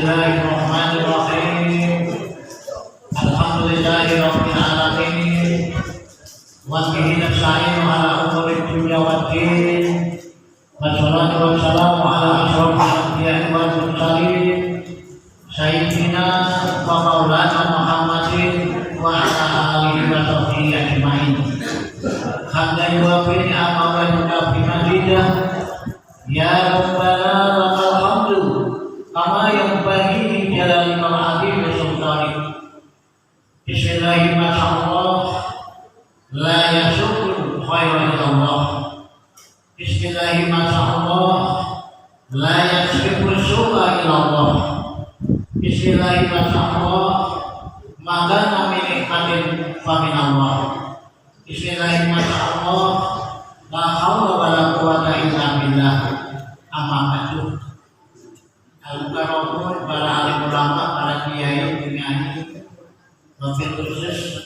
Bismillahirrahmanirrahim. Alhamdulillahirabbil alamin. Wa bihi nasta'inu ala umuri dunya waddin. Wassalatu wassalamu ala asyrofil anbiya'i wal mursalin sayyidina wa maulana Muhammadin wa ala alihi wa sahbihi ajma'in. Hamdan wa ni'ma wa yukafi mazidah. Ya Rabbana lakal hamdu kama yanbaghi li jalali ma'adhi wa sultanik. Bismillahirrahmanirrahim. La yasukul khairan illallah. Bismillahirrahmanirrahim. La yasukul su'a illallah. Bismillahirrahmanirrahim. Maka namini hadir faminallah. Bismillahirrahmanirrahim. La hawla wa la quwwata illa billah. Amma ba'du. Al-Mukarramun, para alim ulama, para kiai, penyanyi, wabil khusus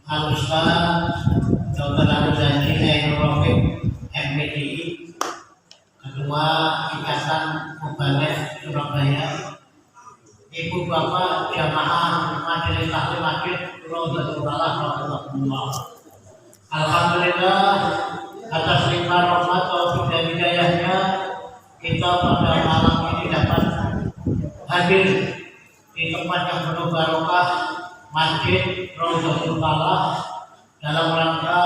Al-Ustaz Dr. Abdul Zaji Zainul Rafiq MPDI, Ketua Ikatan Mubaligh Surabaya, Ibu Bapak Jamaah Majelis Taklim Masjid Raudhatul Falah Rahmatullah. Alhamdulillah atas limpah rahmat taufik dan hidayahnya kita pada malam ini dapat hadir di tempat yang penuh barokah Masjid Raudhatul Falah dalam rangka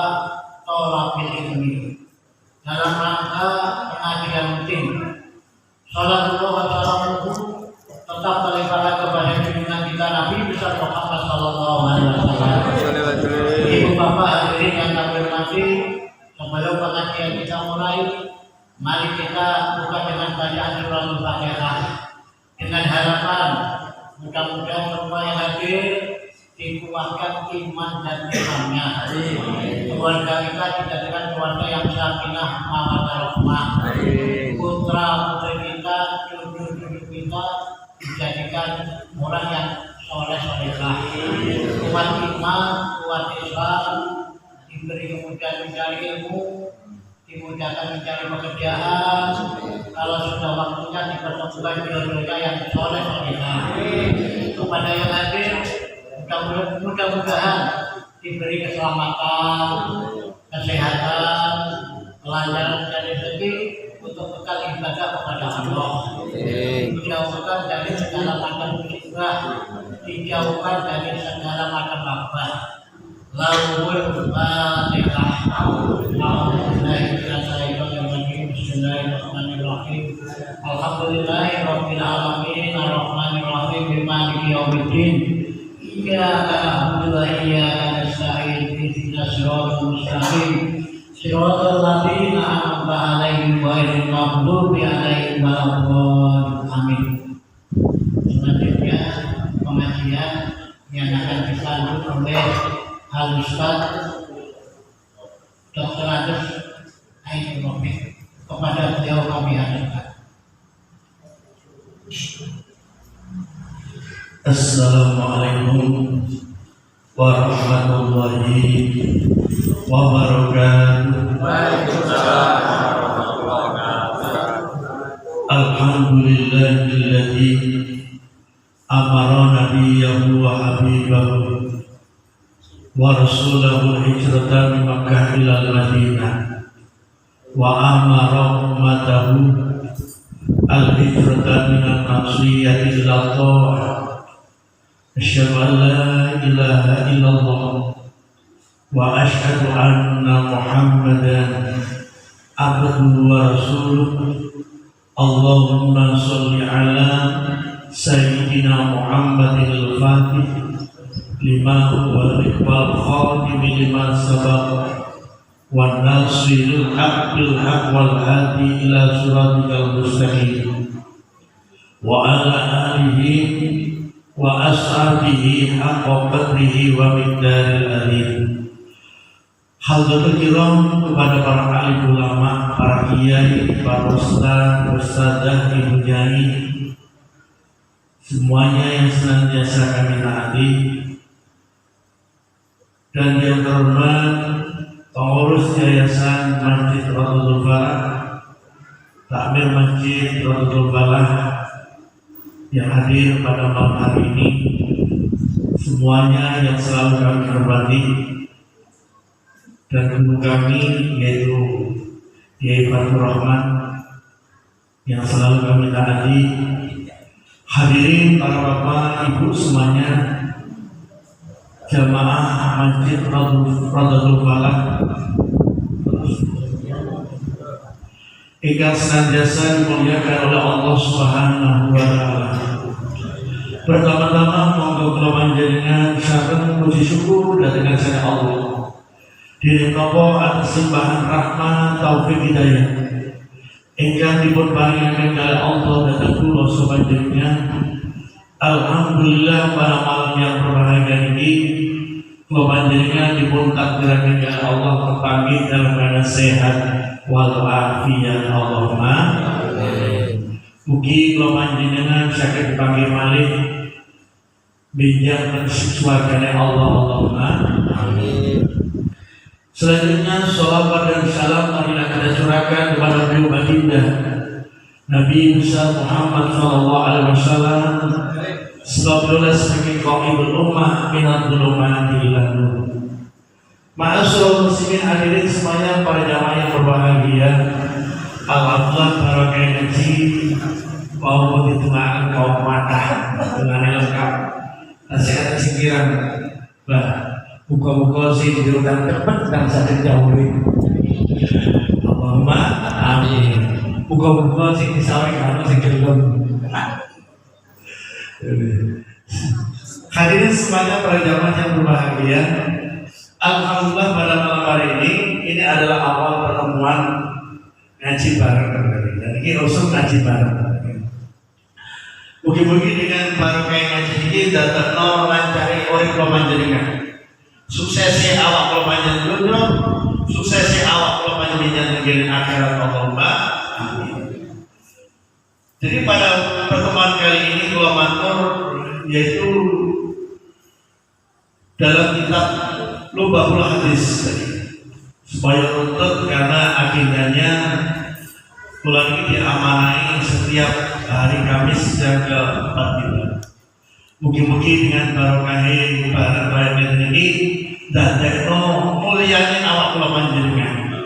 tholaqul ilmi, dalam rangka pengajian rutin. Sallallahu alaihi wasallam tetap terlibat kepada junjungan kita Nabi besar Muhammad sallallahu alaihi wasallam. Ibu bapak hadirin yang kami hormati, sebelum pengajian kita mulai, mari kita buka dengan bacaan suratul Fatihah dengan harapan mudah-mudahan semua yang hadir dikuatkan iman dan imannya. Keluarga kita dijadikan keluarga yang sakinah mawaddah rahmah. Putra putri kita, cucu-cucu kita dijadikan orang yang soleh-solehah. Kuat iman, kuat Islam, diberi kemudahan mencari ilmu, dimudahkan mencari pekerjaan. Kalau sudah waktunya dipertemukan jodohnya yang soleh-solehah. Kepada yang hadir, mudah-mudahan diberi keselamatan, kesehatan, kelancaran dan rezeki untuk bekal ibadah kepada Allah. Dijauhkan dari segala macam musibah, dijauhkan dari segala macam wabah. Lahul Fatihah. Bismillahirrahmanirrahim. Alhamdulillahirabbil alamin arrahmanirrahim maliki yaumiddin. Iyyaka na'budu wa iyyaka nasta'in ihdinas siratal mustaqim siratal ladzina an'amta 'alaihim ghairil maghdubi 'alaihim waladdallin. Amin. Selanjutnya pengajian yang akan dipandu oleh Al-Ustaz Dr. Abdul Zainul Rafiq. Kepada beliau kami hadirkan. Assalamualaikum warahmatullahi wabarakatuh. Waalaikumsalam warahmatullahi wabarakatuh. Alhamdulillahilladzi amara nabiyyahu wa habibahu wa rasulahu hijratan min Makkah ila Madinah wa amara ummatahu al-hijratan min al-ma'siyati ila ta'ah. Asyhadu an la ilaha illallah wa asyhadu anna Muhammadan abduhu wa rasuluh. Allahumma sholli ala sayyidina Muhammadin al-Fatih lima huwa al-iqbal khatim lima sabaq wa nasirul haqqil haqq wal hadi ila siratikal mustaqim wa ala alihi wa ashabihi haqqa qadrihi wa miqdaril azim. Hadirin kiram, kepada para alim ulama, para kiai, para ustaz, ustadzah, ibu nyai, semuanya yang senantiasa kami taati, dan yang terhormat pengurus Yayasan Masjid Raudhatul Falah, Takmir Masjid Raudhatul Falah, yang hadir pada malam hari ini, semuanya yang selalu kami hormati, dan guru kami yaitu Kiai Fathur Rahman yang selalu kami taati, hadirin para bapak ibu semuanya, jamaah Masjid Radatul Falah ingkang senantiasa dimuliakan oleh Allah Subhanahu wa Ta'ala. Pertama-tama monggo kula panjenengan sareng puji syukur dhateng Gusti Allah. Diri nopo atas sembahan rahmat taufik hidayah ingkang dipun paringaken kalih Allah dhateng kula sapanjenengan. Alhamdulillah pada malam yang berbahagia ini kula panjenengan dipun takdiraken kalih Allah kepanggih dalam keadaan sehat walafiat. Allahumma mugi kula panjenengan saged dipanggih malih benjang swargane Allah. Allahumma amin. Selanjutnya sholawat dan salam marilah kita curahkan kepada beliau baginda Nabi besar Muhammad sallallahu alaihi wasallam sebagai sebagai qaidul ummah minal dhulumati ila nur. Ma'asyiral muslimin hadirin semuanya, para jamaah yang berbahagia, alhamdulillah barokah ngaji maupun dituaan kaum mata dengan lengkap nasihat singkiran bah buka-buka sih di utang tepat dan sakit jauh. Allahumma amin. Buka-buka sih disampaikan sing gelem. Hadirin semuanya, para jamaah yang berbahagia, alhamdulillah pada malam hari ini adalah awal pertemuan ngaji bareng. Dan ini usul ngaji bareng. Mugi-mugi dengan barokah ngaji ini datang lancari urip kula panjenengan. Suksesi awak kula panjenengan dunya, suksesi awak kula panjenengan nggih akhirat. Allahumma amin. Jadi pada pertemuan kali ini kula matur yaitu dalam kitab Lubabul Hadis supaya untuk karena agendanya bulan ini diamanai setiap hari Kamis dan ke-4. Mugi-mugi dengan barokah barang bayan ini dadekno mulyane awak kula panjenengan,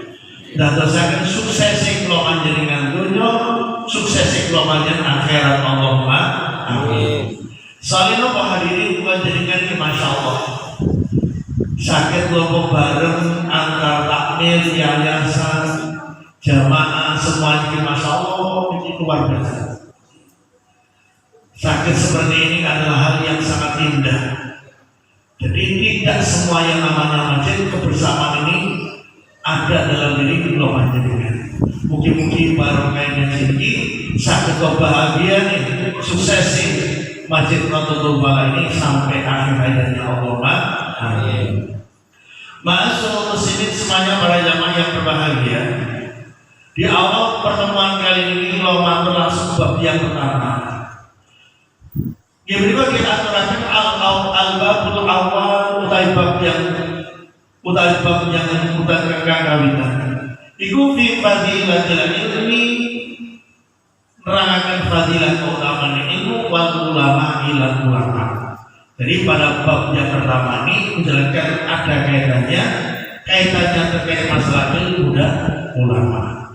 dadosaken suksesi kula panjenengan dunya, suksesi kula panjenengan akhirat. Allahumma amin. Salino hadirin kula panjenengan iki masyaallah sakit kelompok bareng antar takmir, yayasan, jamaah semuanya ini masya Allah ini luar biasa. Sakit seperti ini adalah hal yang sangat indah. Jadi tidak semua yang namanya masjid kebersamaan ini ada dalam diri kita panjenengan. Mungkin barokahnya tinggi, sakit kebahagiaan ini, suksesi Masjid Radatul Falah ini sampai akhir hayatnya. Allahumma amin. Ma'asyiral muslimin semuanya, para jamaah yang berbahagia, di awal pertemuan kali ini kita matur langsung bab yang pertama. Yang berikut kita aturakan al-babul awal utai bab yang utai kawitan. Iku fi fadilatil ilmi, nerangkan fadilah keutamaan ilmu wal ulama ila ulama. Jadi pada bab yang pertama ini menjelaskan ada kaitannya terkait masalah ilmu dan ulama.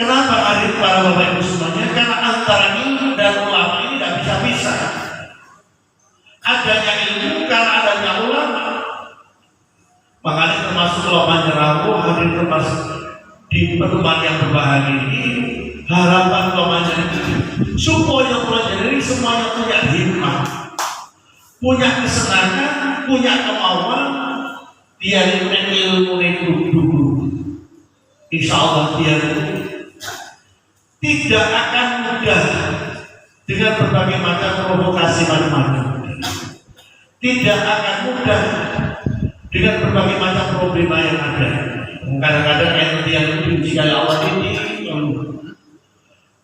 Kenapa hadir para bapak ibu semuanya? Karena antara ilmu dan ulama ini tidak bisa pisah. Adanya ilmu karena adanya ulama. Makanya termasuk ulama Jerawu hadir termasuk di pertemuan yang berbahagia ini. Harapan ulama Jerawu supaya ulama Jerawu semuanya punya hikmah, punya kesenangan, punya kemauan. Dia ilmu dulu. Insya Allah dia tidak akan mudah dengan berbagai macam provokasi macam-macam. Tidak akan mudah dengan berbagai macam problema yang ada. Kadang-kadang yang diuji oleh Allah ini,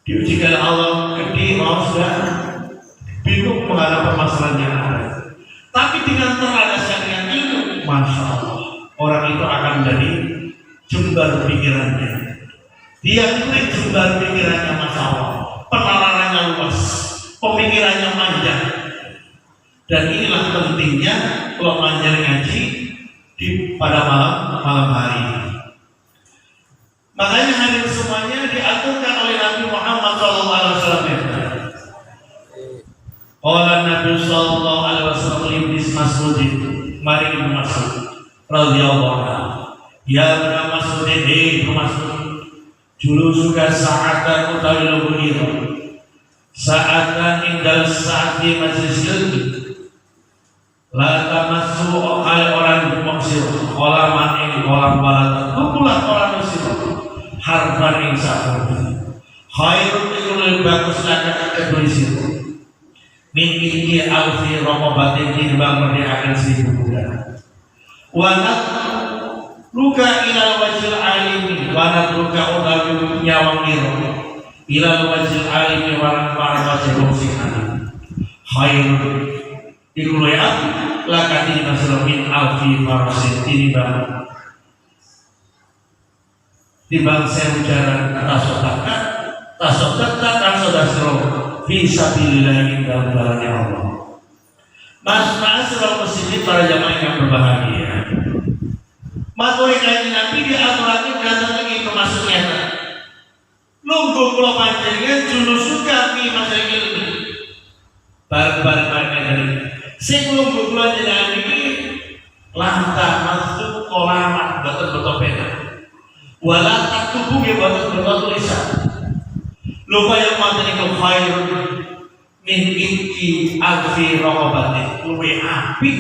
diuji oleh Allah gede, mau sudah bingung menghadapi permasalahan yang ada. Tapi dengan terladasnya dengan ilmu, masya Allah, orang itu akan menjadi jembar pikirannya. Dia punya jembar pikirannya, masya Allah, penalarannya luas. pemikirannya panjang. Dan inilah pentingnya kalau belajar ngaji pada malam hari. Makanya hadir semuanya diaturkan oleh Nabi Muhammad SAW. Qala Nabi sallallahu alaihi wasallam li Mas'ud, mari Ibnu Mas'ud radhiyallahu anhu. Ya Ibnu Mas'ud, Ibnu Mas'ud, julusuka sa'atan utawi luhur. Sa'atan indal sa'ati majlis ilmi. La tamassu al orang maksir qalaman ing qalam balatan. Kumpulan orang muslim harfan ing sa'at. Khairun ilmu bagus lakat kedua min iki alfi romobatin timbang merdekakan 1000 bulan. Wanat luka ilal wajil alimi, wanat luka utawi nyawang niro ilal wajil alimi warang wajil wajil alim. Khairun ikulai aku lakati nasra min alfi farasin timbang sewu jaran tasodaka tasodasro fisabilillah dalam jalannya Allah. Mas seluruh muslimin para jamaah yang berbahagia. Maturi kaji Nabi diaturakan datang lagi ke masuknya. Nunggu pulau panjangnya julu suka di masyarakat ini. Bareng-bareng dari sing nunggu pulau jenengan ini lantah masuk kolaman betul-betul pena. Walau tak tubuh ya betul-betul tulisan. Lupa yang materi khair min inti alfi rohobati, lebih api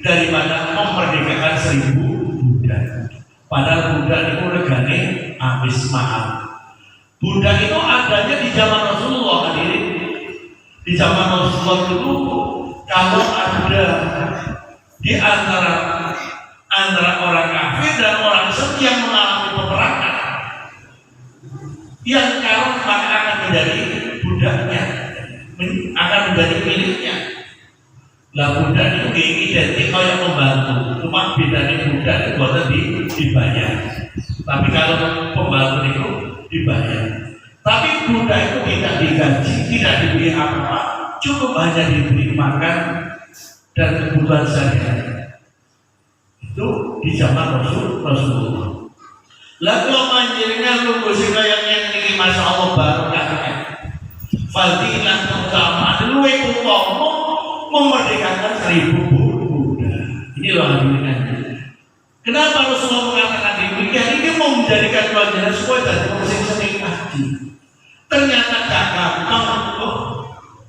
daripada memerdekakan 1000 budak. Padahal budak itu regane habis mahal. Budak itu adanya di zaman Rasulullah hadirin. Di zaman Rasulullah dulu kalau ada di antara orang kafir dan orang Islam yang mengalami peperangan, yang kalau maka akan menjadi budaknya, akan menjadi miliknya. Lah budak itu identik kayak pembantu, cuma bedanya budak itu buatan dibayar. Tapi kalau pembantu itu dibayar. Tapi budak itu tidak digaji, tidak diberi apa-apa, cukup hanya diberi makan dan kebutuhan sehari-hari. Itu di zaman Rasulullah. Lalu manjirnya lugu sehingga yang ini masya Allah barokahnya. Fadilah utama luwe utama memerdekakan 1000 budak. Ini loh hadirin. Kenapa Rasulullah mengatakan demikian? Ini mau menjadikan pelajaran supaya dari orang sering ngaji. Ternyata gak gampang untuk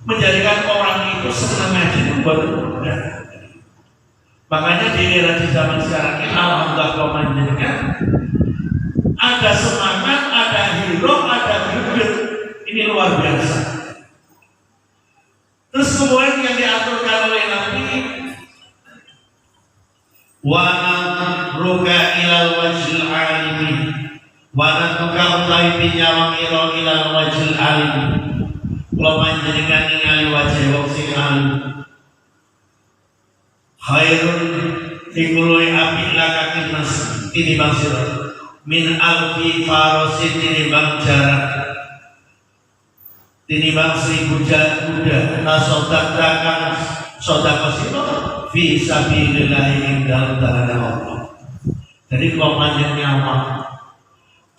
menjadikan orang itu senang ngaji itu budak. Makanya di era di zaman sekarang ini alhamdulillah kalau menjadikan ada semangat, ada hero, ada hidup. Ini luar biasa. Terus kemudian yang diaturkan oleh Nabi, wa ruka ilal wajil alimi, wa ruka utai pinyawang ilal wajil alimi. Kalau menjadikan ningali wajah wajil alim, khairun ikului api lakakin nas ini bangsir min alfi farosin ini bang jarak ini bang 1000 kuda nasodak dagang sodako sino fi sabilillah dalam jalan Allah. Jadi kalau panjang nyawa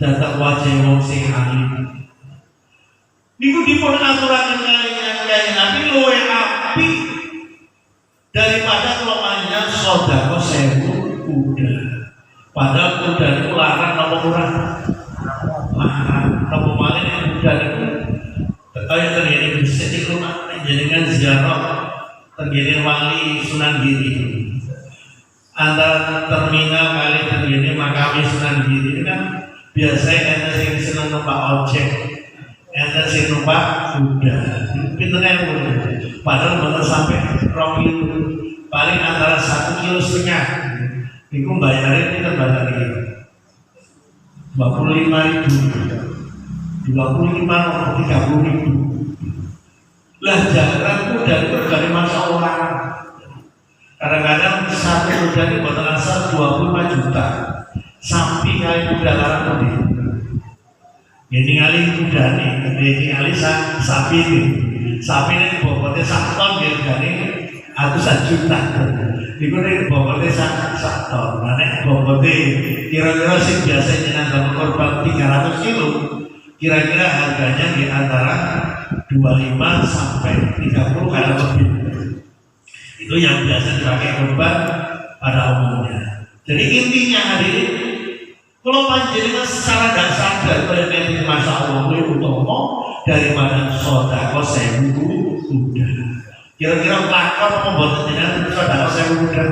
datang wajah wong sing alim niku dipun aturaken kaya Nabi luwe api daripada kalau panjang sodako 1000 kuda. Padahal kuda itu larang apa kurang? Larang. Apa malin yang kuda itu kaya terjadi bisa di rumah menjadikan ziarah terjadi wali Sunan Giri. Antara terminal kali terjadi makam Sunan Giri kan biasanya ada yang senang numpak ojek, ada yang numpak kuda. Pinternya kuda. Padahal baru sampai romi paling antara 1,5 kilo. Itu bayarnya kita bayar 25.000, 25 atau 30.000. Lah jalan kuda itu dari masa orang. Kadang-kadang satu kuda ini buat asal 25 juta. Sapi kali kuda larang lebih. Ini kali kuda nih, ini kali sapi ini. sapi ini bobotnya 1 ton harganya ratusan juta. Iku nih bobotnya 1 ton. Nah nek bobotnya kira-kira sih biasa jenazah korban 300 kilo. Kira-kira harganya di antara 25 sampai 30 kali lebih. Itu yang biasa dipakai korban pada umumnya. Jadi intinya hari ini, kalau panjenengan secara tidak sadar berarti masya Allah itu utama daripada sodako sewu kuda. Kira-kira lakon membuat jenengan sodako sewu kuda.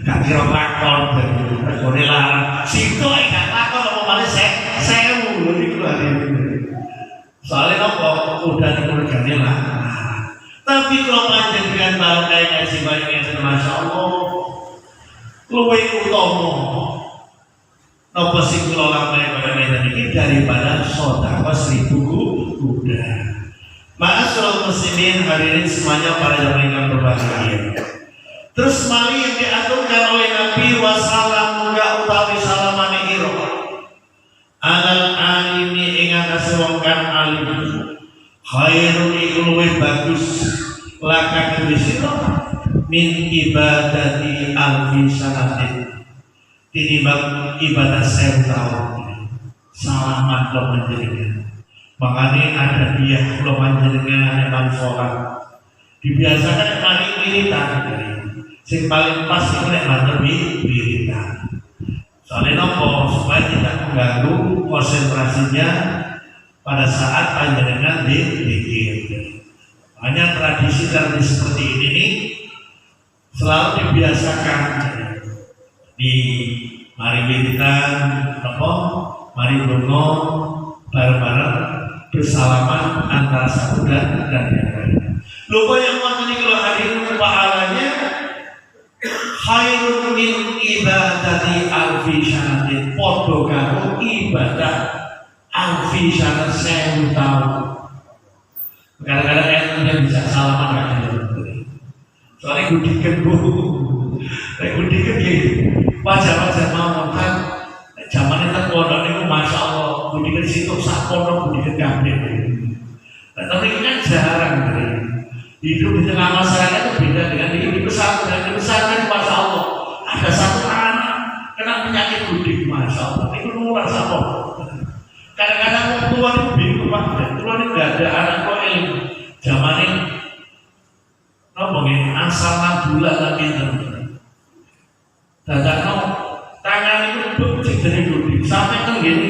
Gak kira lakon dari regone larang. Situ gak lakon apa malah sewu lho iku hari ini. Soalnya apa kuda niku regane larang. Tapi kalau panjenengan tahu kayak ngaji baiknya masya Allah luwih utama napa sing kula lampahi pada medan iki daripada sedekah 1000 kuda. Ma'asyiral muslimin hadirin semuanya para jamaah yang berbahagia. Terus mali yang diaturkan oleh Nabi wasallam muga utawi salamane ira alal alimi ing atase wong kang alim khairun iku luwih bagus laka sira min ibadati alfi sanatin tinimbang ibadah 1000 tahun. Salaman lo panjenengan. Makanya ada dia lo panjenengan emang sholat. Dibiasakan paling wiridan. Sing paling pas itu nek matur wiridan. Soalnya nopo supaya tidak mengganggu konsentrasinya pada saat panjenengan dikir. Hanya tradisi seperti ini nih selalu dibiasakan di mari wiridan apa mari dongo bareng-bareng bersalaman antara satu dan yang lain. Lupa yang waktu ini kalau hari ini pahalanya khairun min ibadati alfi syanatin podo karo ibadah alfi syanat 1000 tahun. Kadang-kadang yang bisa salaman kan soalnya gudikan gudikan gitu wajah-wajah mau kan zaman itu pondok itu masya Allah gudikan situ sak pondok gudikan kabeh. Tapi ini kan jarang hidup di tengah masyarakat itu beda dengan di pesantren. Di pesantren masya Allah ada satu anak kena penyakit gudik masya Allah itu nular sama. Kadang-kadang orang tua itu bingung pak, tua ini nggak ada anak kok ilmu zaman ini ngomongin asal bulan lagi dadakno tangan itu becik dari gudik sampai kan gini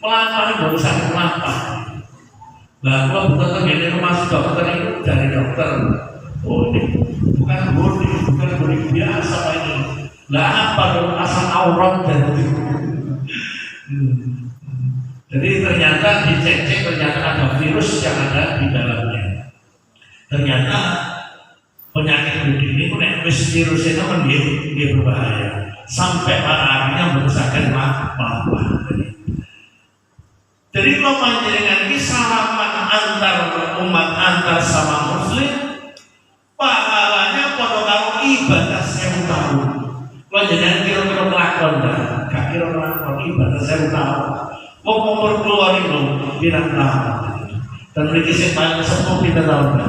pelan-pelan baru sampai pelan-pelan. Lah gua bukan gini rumah dokter itu dari dokter. Oh ini bukan gudik biasa pak ini. Lah apa dong asal aurat dan jadi ternyata dicek ternyata ada virus yang ada di dalamnya. Ternyata penyakit gudik ini pun virus itu kan dia berbahaya sampai pada akhirnya merusakkan mata. Jadi kalau panjenengan ini salaman antar umat antar sama muslim pahalanya pada karo ibadah 1000 tahun. Kalau jangan kira-kira melakon gak kira melakon ibadah 1000 tahun. Mau umur keluar itu pirang tahun dan mereka yang paling sepuh kita tahun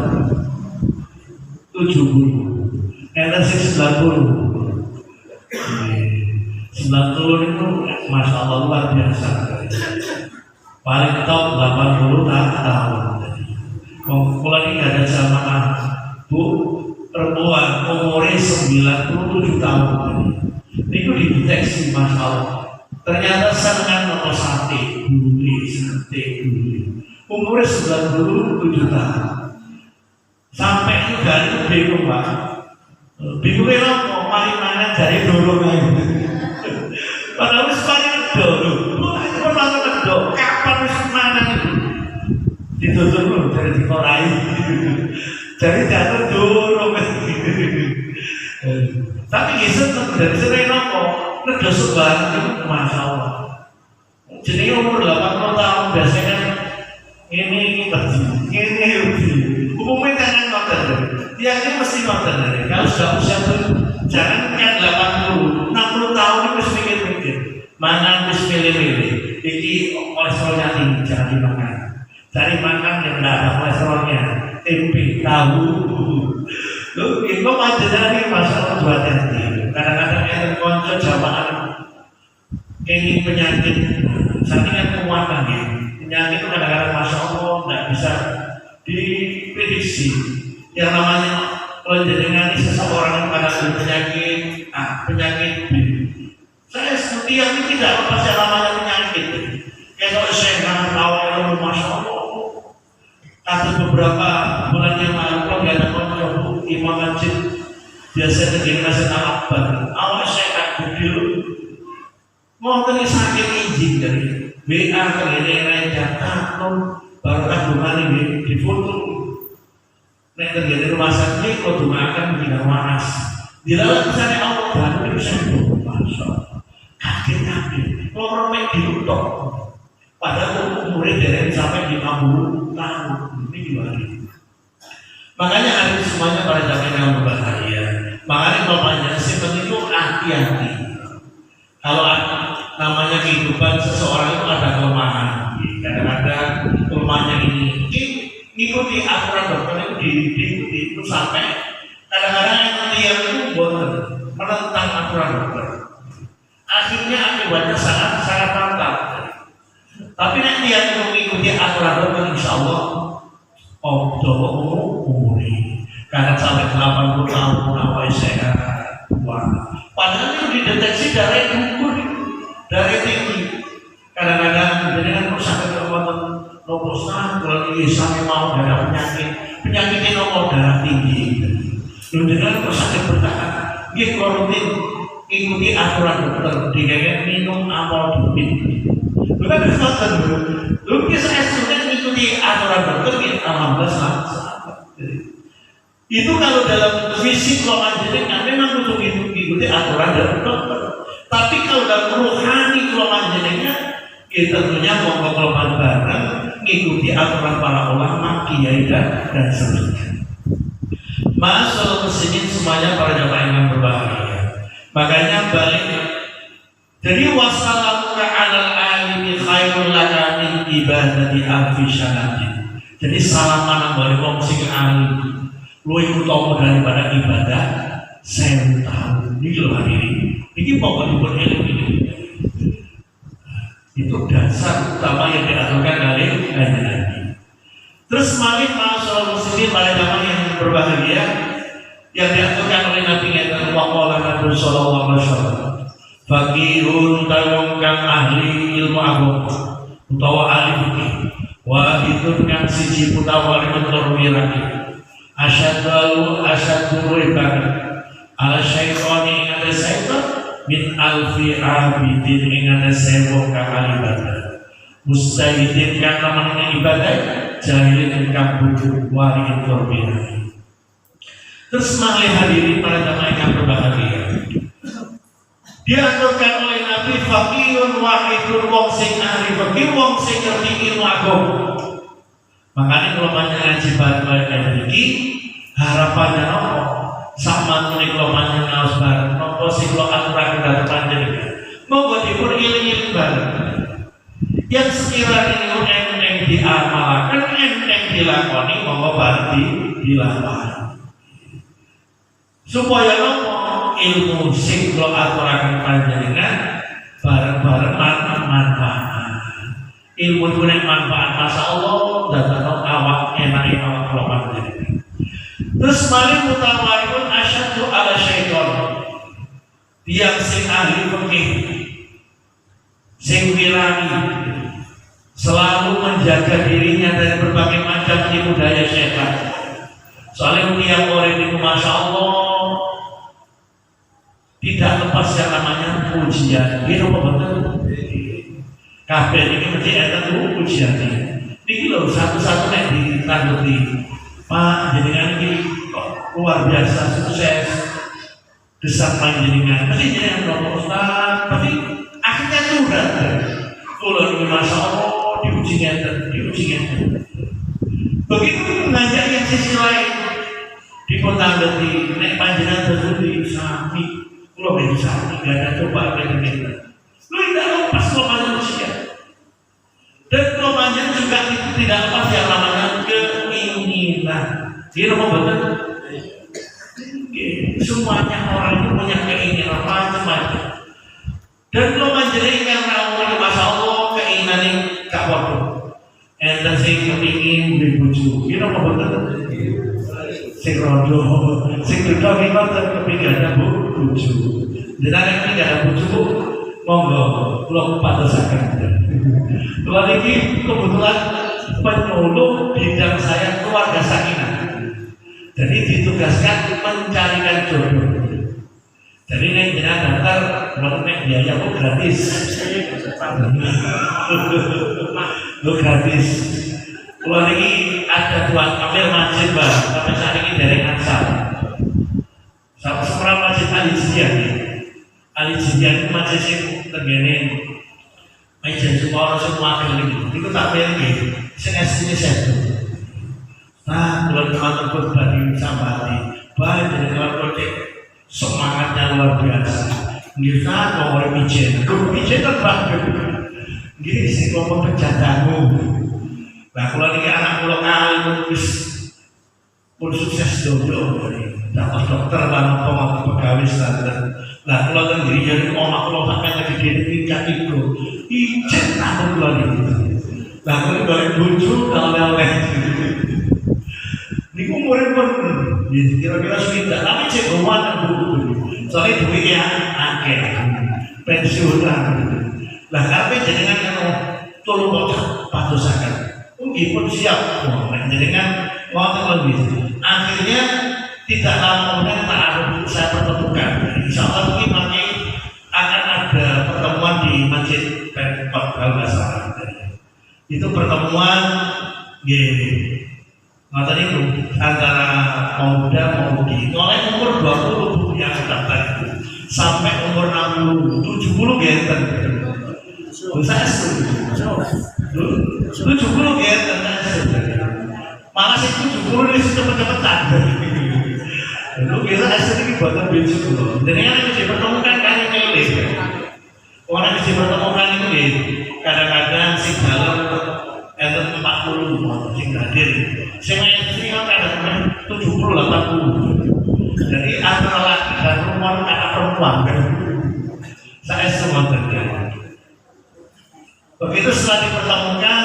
70, energi 90 itu masya Allah luar biasa. Paling top 80 tahun. Kalau ini ada jamaah bu perempuan umurnya 97 tahun. Itu dideteksi masya Allah. Ternyata sangat nopo sate umurnya 97 tahun. Sampai itu dari itu bingung pak. Bingungnya nopo mari mana dari dorong aja. Padahal wis mari dorong. Bukan pernah ngedok. Kapan wis mana itu? Ditutup dulu dari dikorai. Jadi jatuh dorong. Tapi kisah dari sini nopo. Negara sebarang itu masya Allah. Jadi umur 80 tahun biasanya kan ini pergi, ini rugi. Umumnya jangan nonton, dia ini mesti nonton. Kalau sudah usia jangan kan 80, 60 tahun ini mesti mikir-mikir. Mana mesti milih-milih. Ini kolesterolnya tinggi, jangan dimakan. cari makan yang tidak ada kolesterolnya, tempe, tahu. Lu itu panjenengan ini masalah dua hati. Kadang-kadang yang konco jamaah ini penyakit, saking kekuatan ya. Penyakit itu kadang-kadang masya Allah tidak bisa diprediksi. Yang namanya panjenengan ini seseorang yang kadang penyakit B. Saya seperti yang ini tidak lepas yang namanya penyakit. Kalau saya nggak tahu itu masya Allah. Kata beberapa bulan yang lalu kalau ada konco imam masjid biasa terjadi nasihat akbar. Awal saya takut dulu mau tadi sakit izin dari WA terjadi jatah baru kandungan ini di foto. Nek terjadi rumah sakit kau doakan tidak waras. Di dalam misalnya Allah baru bisa masya kaget kalau orang diutok. Padahal umurnya dari sampai 50 tahun ini gimana? Makanya hari semuanya pada zaman yang berbahaya. Makanya kalau panjang simpen itu hati-hati. Kalau namanya kehidupan seseorang itu ada kelemahan. Kadang-kadang kelemahannya ini ikuti aturan dokter itu diikuti itu sampai kadang-kadang yang itu menentang aturan dokter. Akhirnya akibatnya sangat fatal. Tapi nanti yang mengikuti aturan dokter insya Allah umuri karena sampai 80 tahun awal sehat. Padahal itu dideteksi dari ukur dari tinggi. Kadang-kadang dengan sakit kekuatan nomor kalau ini sampai mau ada penyakit nomor darah tinggi. Dengan sakit bertahan, dia rutin ikuti aturan dokter, dengan minum amal dubit. Bukan kesempatan dulu. Lu kisah sudah mengikuti aturan dokter yang alhamdulillah sahabat. Itu kalau dalam fisik kelemahan jenengan memang butuh mengikuti aturan dari dokter. Tapi kalau dalam rohani kelemahan jenengan, tentunya mau kelemahan bareng mengikuti aturan para ulama, kiai dan seterusnya. Masalah muslimin semuanya para jamaah yang berbahagia. Makanya balik. Jadi wassalamu'alaikum alal alimi khairul laka min ibadati alfi syanatin. Jadi salaman bagi wong sing alim luwih utama daripada ibadah 1000 tahun. Iki lho hadiri. Iki pokokipun ilmu ini. Itu dasar utama yang diaturkan oleh Nabi. Terus malih masyaallah muslimin pada zaman yang berbahagia yang diaturkan oleh Nabi yang waqala Nabi sallallahu alaihi wasallam. Fakihun tawong kang ahli ilmu agama utawa ahli fikih wa abidun kang siji utawa mentor wiraki asyadu ibadah ala syaitoni ingata syaitan min alfi abidin ingata sewok kang ibadah mustahidin kang namanya ibadah jahilin kang bujuk wari mentor wiraki. Terus malih hadirin para jamaah yang berbahagia, diaturkan oleh Nabi fakihun wahidun wong sing ahli fikih wong sing ngerti ilmu agama. Makanya kalau banyak ngaji bareng iki harapannya nopo sama nih kalau banyak ngaos bareng nopo sing lo aturan dari panjenengan monggo dipun iling-iling bareng yang sekiranya itu enteng diamalkan enteng dilakoni monggo bareng dilakukan supaya nopo ilmu sing lo aturaken panjenengan bareng-bareng manfaat. Ilmu itu manfaat masa Allah dan awak enak awak lo panjenengan. Terus malih mutawaripun asyadu ala syaiton. Tiang sing ahli fikih sing wirani selalu menjaga dirinya dari berbagai macam tipu daya syaitan. Soalnya tiang orang itu masya Allah tidak lepas yang namanya ujian. Ini apa betul? Kabeh ini mesti ada ujian. Ini loh satu-satu yang ditangguti. Pak, jenengan ini luar biasa sukses. Desak panjenengan. Mesti jenengan nomor Ustaz. Tapi akhirnya curhat. Kalau ini masya Allah diujian. Begitu mengajak yang sisi lain. Dipotangguti. Nek panjenengan tersebut sami. Kalau bisa tidak ada coba kita. Lu tidak lepas kelemahan manusia. Dan kelemahannya juga tidak lepas yang namanya keinginan. Jadi apa betul? Semuanya orang itu punya keinginan macam-macam. Dan lo menjadikan orang masya Allah keinginan ini gak bodoh. Enten sing kepingin dibujuk, ini apa betul? Sing rodo, sing rodo kita kepingin ada bujuk. Jadi ini gak ada bujuk, monggo, lo patasakan. Kalau ini kebetulan penyuluh bidang saya keluarga sakinah. Jadi ditugaskan mencarikan jodoh. Jadi ini jangan daftar, mengenai biaya kok gratis. Lo gratis. Kalau ini ada buat kamil masjid bah, sampai saat ini dari Ansar. Sampai sekarang masjid Al-Jidian. Al-Jidian itu masjid yang tergene. Meja semua orang semua keliling. Itu tak pilih. Saya sini saya. Nah, kalau teman-teman berbagi sambati, baik dari kalau project semangatnya luar biasa. Kita mau bijen, bijen kan bagus. Gini sih kalau penjatamu. Nah, kalau ini anak pulau kali pun sukses dulu. Dapat dokter dan pegawai standar. Nah, kalau sendiri jadi orang kalau sampai lagi di tingkat itu, ijen tak pulau ini. Nah, kalau dari bujuk kalau lain. Ini umurnya pun kira-kira sudah, tapi cek rumah buku. Soalnya duitnya akhir pensiunan. Lah tapi jenengan kalau tolong bocah patusakan, mungkin siap. Jenengan mau lebih. Akhirnya tidak lama kemudian taruh saya pertemukan. Insya Allah mungkin nanti akan ada pertemuan di Masjid Pemkot kalau nggak salah. Itu pertemuan mata itu antara pemuda pemudi mulai umur 20 yang daftar itu sampai umur 60, 70 genten. Saya setuju. 70 genten malah sih 70 ini cepet-cepetan. Lu kira asli buat bensin dulu. Jadi yang dipertemukan kan ini orang yang dipertemukan itu kadang-kadang si dalam enten 40 sing hadir. Sing istri kan kadang-kadang 70 80. Jadi antara laki dan perempuan ada perempuan kan. Saya semua terjadi. Begitu setelah dipertemukan,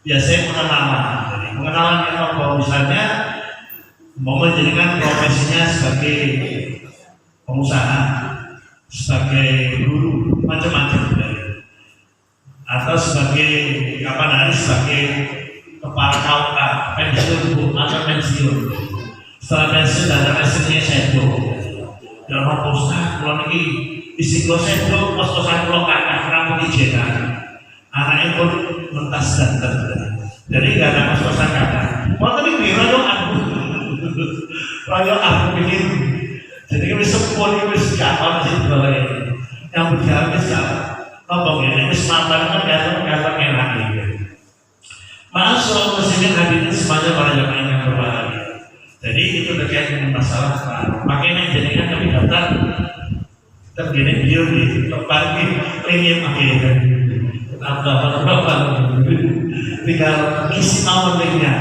biasanya pengenalan. Jadi pengenalan yang apa? Misalnya mau menjadikan profesinya sebagai pengusaha, sebagai guru, macam-macam. Atau sebagai kapan hari sebagai kepala KUA pensiun atau pensiun. Setelah pensiun dan hasilnya sedo. Dalam postal kalau lagi istiqlal sedo pos-posan pulau kakak rambut ijenan. Anaknya pun mentas dan jadi nggak ada pos-posan kakak. Mau tadi royok aku bikin. Jadi kami sepuluh kami siapa masih boleh yang berjalan siapa. Ngomong ini mantan kan gampang enak gitu. Masuk mesin hadirin semuanya para jamaah yang berbahagia. Jadi itu terkait dengan masalah makanya jadikan kami daftar tergini beliau di tempat ini ingin akhirnya apa tinggal isi nomor linknya.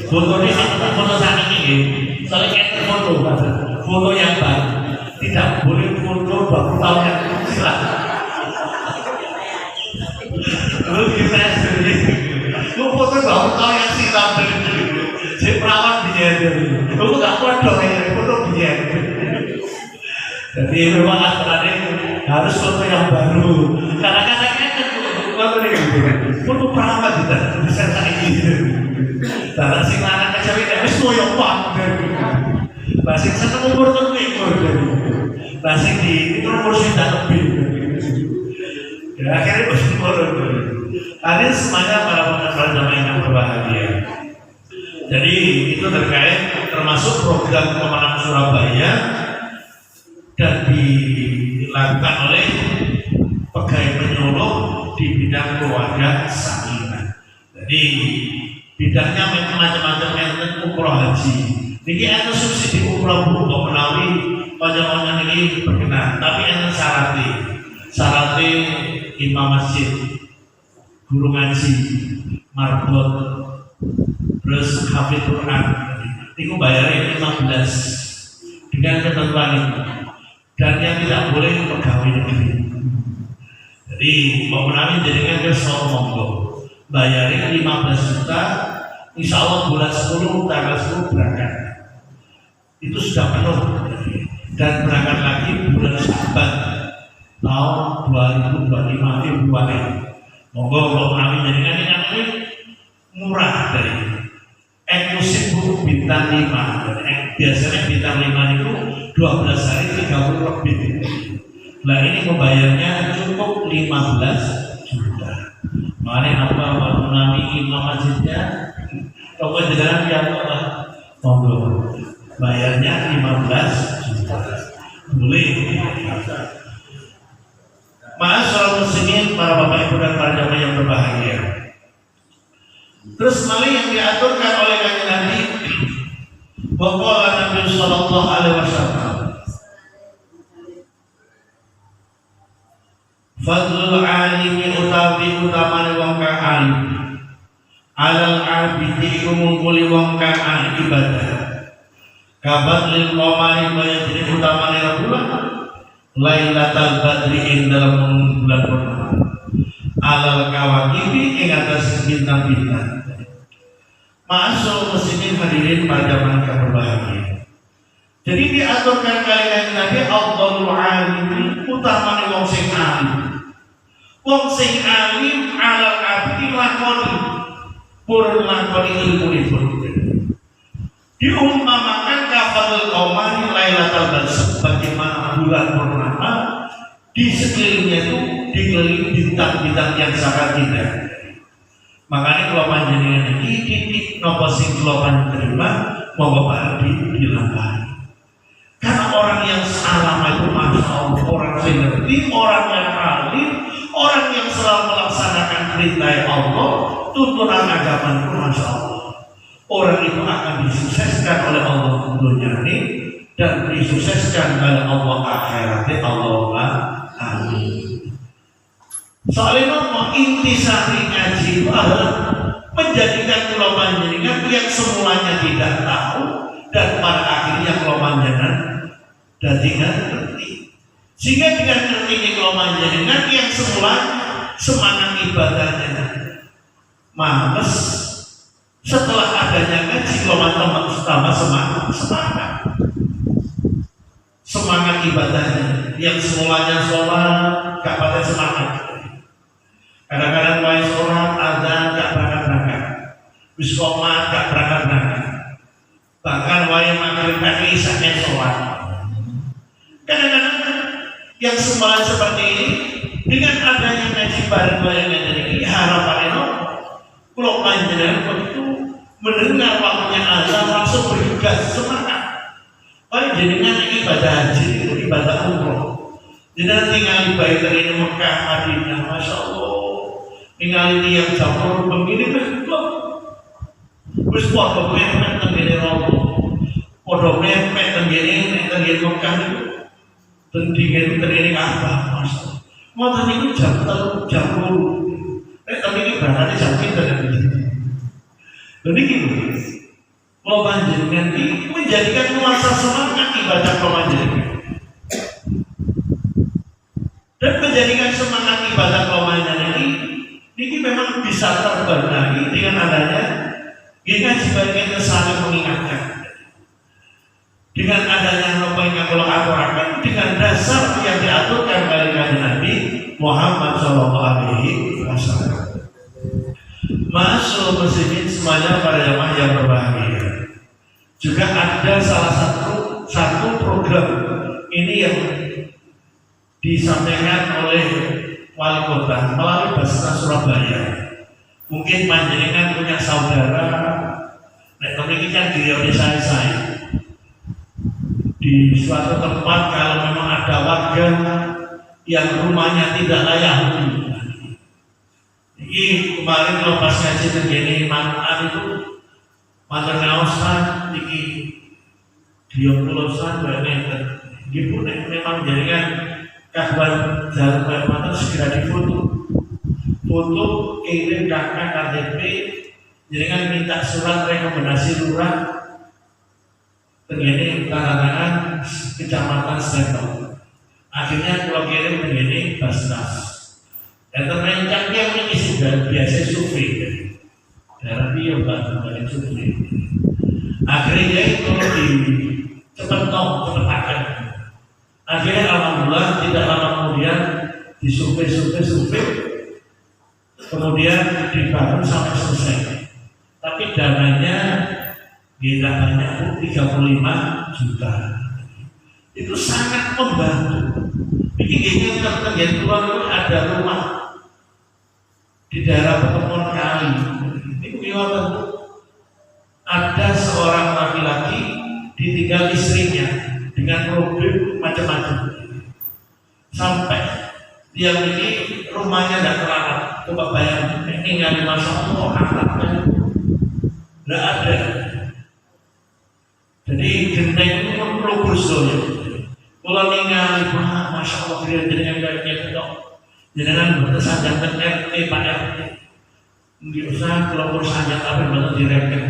Fotonya foto saat ini, soalnya kayak foto yang baru tidak boleh foto 20 tahun yang silam. Lu kita sendiri, lu foto 20 tahun yang silam si perawat dia lu nggak kuat dong ya foto dia. Jadi memang aturannya harus foto yang baru. Kadang-kadang foto perawat kita bisa kayak gitu. Karena si anak kecil ini harus koyok banget. Masih satu umur terlebih masih di itu umur sudah lebih. Ya, akhirnya bersyukur. Ada semuanya para penonton yang berbahagia. Jadi itu terkait termasuk program Kemenang Surabaya dan dilakukan oleh pegawai penyuluh di bidang keluarga sakinah. Jadi bidangnya macam-macam enten umroh haji. Niki enten subsidi umroh untuk menawi panjang-panjang ini berkenan. Tapi enten syaratnya imam masjid. guru ngaji, marbot, terus hafid Quran. Itu bayarnya 15 dengan ketentuan itu. Dan yang tidak boleh pegawai negeri. Jadi mau menami jadikan ke monggo bayarnya 15 juta, insya Allah bulan 10 tanggal 10 berangkat. Itu sudah penuh dan berangkat lagi bulan Sya'ban tahun 2025 Februari. Monggo kalau menami jadikan ini murah dari eksklusif bintang 5. Biasanya bintang 5 itu 12 hari 30 lebih. Nah ini membayarnya cukup 15 juta. Makanya apa menami imam masjidnya? Kalau jalan yang apa? Monggo bayarnya 15 juta. Boleh. Ma'asyiral muslimin, para bapak ibu dan para jamaah yang berbahagia. Terus malah yang diaturkan oleh kanjeng Nabi, bahwa Nabi Sallallahu Alaihi Wasallam, fadlul alimi utawi utamane wong kang alim, alal abidi umumuli wong kang ibadah, kabat lil qamari kaya dene utamane bulan, lailatul badri ing dalam bulan purnama, alal kawakibi ing atas bintang-bintang. Ma'asyiral muslimin hadirin para jamaah yang berbahagia. Jadi diaturkan kalian Nabi Abdul Alim utamane wong sing alim. Wong sing alim alal abdi lakoni purun lakoni ilmunipun. Diumpamakan kafadul qamari lailatul badr sebagaimana bulan purnama di sekelilingnya itu dikelilingi bintang-bintang yang sangat indah. Makanya kalau panjenengan iki titik napa sing kula panjenengan monggo Pak dilampahi. Karena orang yang salam itu masya Allah, orang yang ngerti, orang yang alim, orang yang selalu melaksanakan perintah Allah, tuntunan agama itu masya Allah. Orang itu akan disukseskan oleh Allah dunia ini dan disukseskan oleh Allah akhiratnya. Allahumma amin. Soalnya mau intisari ngaji itu adalah menjadikan kula panjenengan yang semulanya tidak tahu dan pada akhirnya kula panjenengan dadi ngerti. Sehingga dengan ngertinya kula panjenengan yang semula semangat ibadahnya males, setelah adanya ngaji kula tambah semangat ibadahnya yang semulanya sholat gak pada semangat. Kadang-kadang mulai sholat, azan, gak berangkat-berangkat. Wis qomat, gak berangkat-berangkat. Bahkan mulai maghrib pagi, isaknya sholat. Kadang-kadang yang semuanya seperti ini, dengan adanya ngaji bareng-bareng ini, harapannya kalau panjenengan begitu mendengar waktunya azan langsung bergegas semangat. Paling jenengan ibadah haji, ibadah umroh. Jenengan tinggal di Baitul Mekah, Madinah, masya Allah. Tinggal ini yang campur begini betul. Terus podo mepet tenggene romo, podo mepet tenggene Mekah itu, tenggene apa mas? Mau tadi itu jam 10. Tapi ini berangkat jam 7 dan jadi gitu. Kalau panjenengan ini menjadikan nuansa semangat ibadah panjenengan dan menjadikan semangat ibadah panjenengan ini memang bisa terbenahi dengan adanya ngaji bagian saling mengingatkan. Dengan adanya apa yang kalau aturakan dengan dasar yang diaturkan oleh Nabi Muhammad SAW. Masuk muslimin semuanya para jamaah yang berbahagia. Juga ada salah satu program ini yang disampaikan oleh wali kota melalui Basnas Surabaya. Mungkin panjenengan punya saudara, ini kan di desa saya. Di suatu tempat kalau memang ada warga yang rumahnya tidak layak huni. Ini kemarin kalau pas ngaji terjadi mantan itu mantan ngawasan, ini dia pulusan meter. Ini pun memang jadikan kabar jalan mantan segera difoto foto kirim kakak KTP, jenengan minta surat rekomendasi lurah begini tangan kecamatan Sendok. Akhirnya kalau kirim begini Basnas. Dan terencang dia ini sudah biasa survei daerah dia bantu dari survei. Akhirnya itu cepet akan. Akhirnya alhamdulillah tidak lama kemudian disurvei, kemudian dibangun sampai selesai. Tapi dananya tidak banyak, 35 juta. Itu sangat membantu. Bikin tertentu keluar ada rumah di daerah pertemuan kali. Ini gimana? Ada seorang laki-laki ditinggal istrinya dengan problem macam-macam. Sampai dia ini rumahnya tidak terawat. Coba bayangkan, ini nggak dimasuk anaknya tidak ada. Jadi genteng itu perlu bersoalnya. Kalau ningali, masya Allah dia jenengan kayak gitu. Jenengan berkesanjang ke RT Pak RT. Nggak usah kalau berkesanjang tapi betul direket.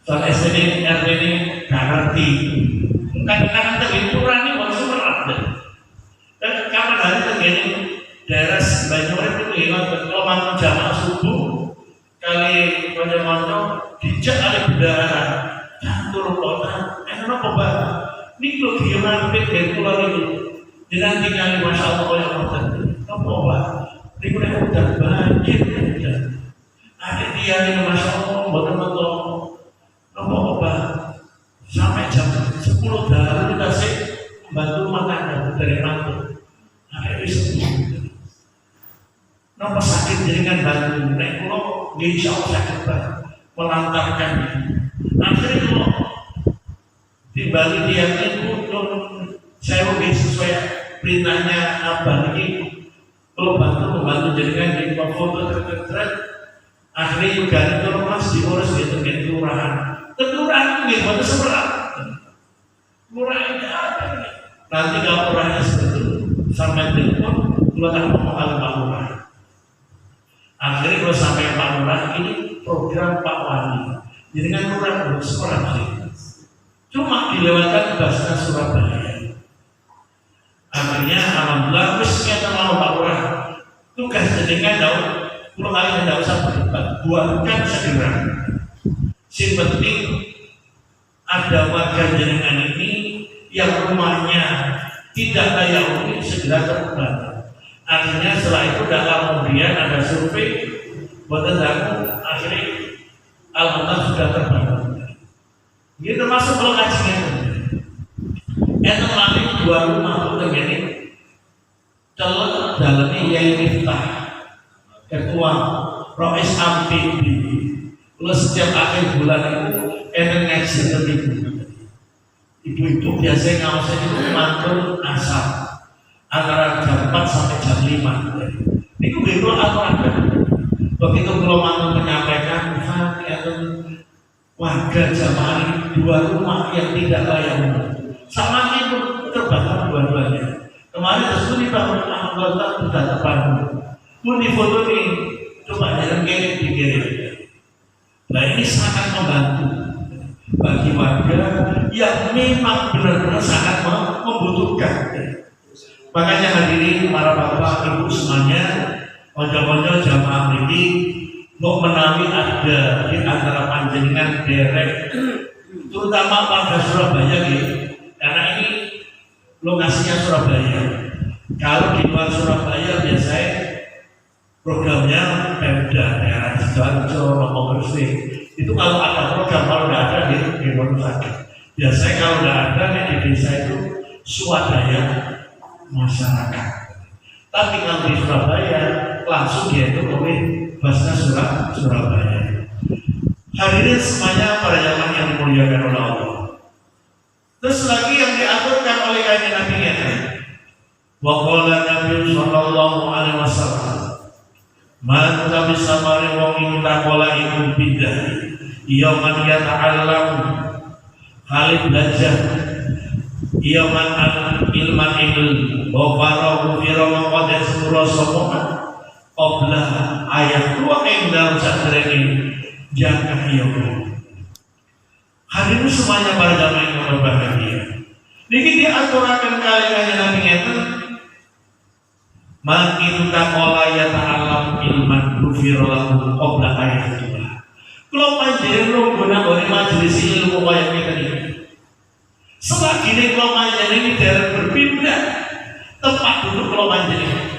Soal SD RT ini nggak ngerti. Kadang-kadang terhiburan ini masih berat. Dan kapan hari terjadi daerah Banyuwangi itu ingat kalau mantu jamaah subuh kali Banyuwangi dijak oleh bendahara catur kota. Kenapa Pak? Ini kalau dia mampir dari pulau itu, dia nanti kali masya Allah oleh Allah. Apa Pak? Ini udah banjir. Ada dia ini masya Allah betul-betul. Apa? Sampai jam 10 dalam kita sih bantu makan dari mantu. Ada bisa. Nampak sakit jaringan bantu. Naik pulau, insya Allah sakit banget. Melantarkan. Akhirnya kalau di Bali dia itu saya mungkin sesuai perintahnya apa lagi kalau membantu jaringan di foto terkait akhirnya juga itu mas diurus gitu ke kelurahan itu gimana seberat kelurahan itu apa nanti kalau kelurahannya seperti itu sampai telepon kelurahan mau Pak Lurah akhirnya kalau sampai Pak Lurah ini program Pak Wali jaringan kelurahan harus sekolah cuma dilewatkan Basnas Surabaya. Akhirnya alhamdulillah ternyata mau Pak Lurah tugas jenengan daun pulau kali tidak usah berdebat buatkan segera. Yang penting ada warga jenengan ini yang rumahnya tidak layak huni segera terbantu. Akhirnya setelah itu dalam kemudian ada survei buat tentang akhirnya alhamdulillah sudah terbantu. Ini termasuk lokasinya. Yang terlalu 2 rumah itu terjadi. Celek dalamnya Yai Miftah, Ketua Rois Amfibi. Lalu setiap akhir bulan itu ngaji ibu-ibu biasanya ngawasin itu mantul asap antara jam 4 sampai jam 5. Ini begitu aturan. Begitu kalau mantul menyampaikan, warga jamaah 2 rumah yang tidak layak sama itu terbakar dua-duanya. Kemarin tersebut dibangun anggota sudah terbangun. Pun di foto ini coba jangan dikirim. Nah ini sangat membantu bagi warga yang memang benar-benar sangat membutuhkan. Makanya hadirin para bapak ibu semuanya, ojo-ojo jamaah ini mau menawi ada di antara panjenengan derek terutama warga Surabaya gitu. Karena ini lokasinya Surabaya. Kalau di luar Surabaya biasanya programnya Pemda daerah Sidoarjo, Romo Gresik. Itu kalau ada program, kalau tidak ada di rumah sakit. Biasanya kalau tidak ada di desa itu swadaya masyarakat. Tapi kalau di Surabaya langsung dia itu oleh Basnas Surabaya. Hadirin semuanya para jamaah yang dimuliakan oleh Allah. Terus lagi yang diaturkan oleh kanjeng Nabi kita. Wa qala Nabi sallallahu alaihi wasallam, "Man tabisa mari wong ing takola iku bidah, iya man yata'allam halid belajar, iya man ilman ilm, wa farahu fi ramadan sepura sapa Oblah ayat tua yang dalam sadreni jangka hiyo. Hadirin semuanya para jamaah yang berbahagia. Niki diaturakan kalian Nabi ngeten. Makin takola ya ta'alam ilman rufirolahu qabla ayat tua. Kalau panjenengan lo guna oleh majelis ilmu kayak ini. Selagi ini kalau panjenengan ini daerah berpindah tempat duduk kalau panjenengan.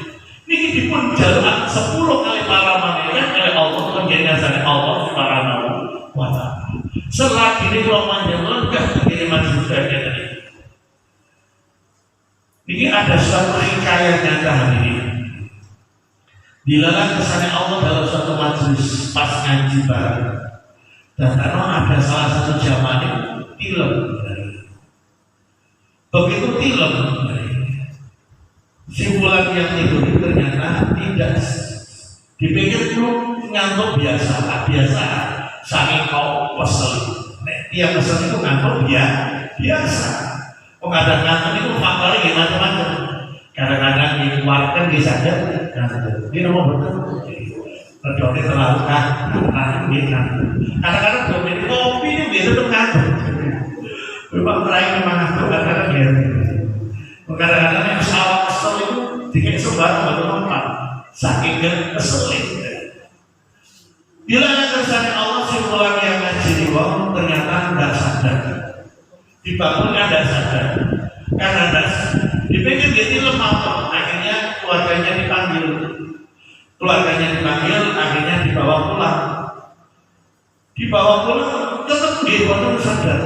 Niki dipun jalan 10 kali para malaikat oleh Allah penjelasan Allah Subhanahu wa Ta'ala. Selagi ini kalau panjenengan enggak begini majelis kayak tadi. Ini ada suatu hikayat nyata hari ini. Dilalah kesannya Allah dalam suatu majelis pas ngaji bareng. Dan karena ada salah satu jamaah yang tilem. Begitu tilem, simpulan yang itu ternyata tidak dipikir dulu ngantuk biasa. Saking kau kesel. Dia kesel itu ngantuk biasa. Kadang-kadang itu faktornya gimana-macam. Kadang-kadang dikeluarkan disadar, ini nomor betul. Berdoa terlalu kadang-kadang belum minum kopi itu biasa tuh ngantuk. Memang terakhir memang ngantuk kadang-kadang ya. Kadang-kadang yang sawah kesel itu dikit sebar baru nomor saking keselin. Bila ada kesannya Allah simpulan yang ngaji di bawah ternyata tidak sadar. Dibangun ada sadar karena ada dipikir jadi lemah, akhirnya keluarganya dipanggil akhirnya dibawa pulang tetap dia baru sadar